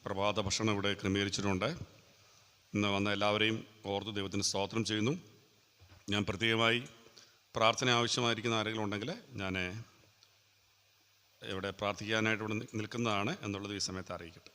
പ്രഭാത ഭക്ഷണം ഇവിടെ ക്രമീകരിച്ചിട്ടുണ്ട്. ഇന്ന് വന്ന എല്ലാവരെയും ഓർത്ത് ദൈവത്തിന് സ്തോത്രം ചെയ്യുന്നു. ഞാൻ പ്രത്യേകമായി പ്രാർത്ഥന ആവശ്യമായിരിക്കുന്ന ആരെങ്കിലും ഉണ്ടെങ്കിൽ ഞാൻ ഇവിടെ പ്രാർത്ഥിക്കാനായിട്ട് ഇവിടെ നിൽക്കുന്നതാണ് എന്നുള്ളത് ഈ സമയത്ത് അറിയിക്കട്ടെ.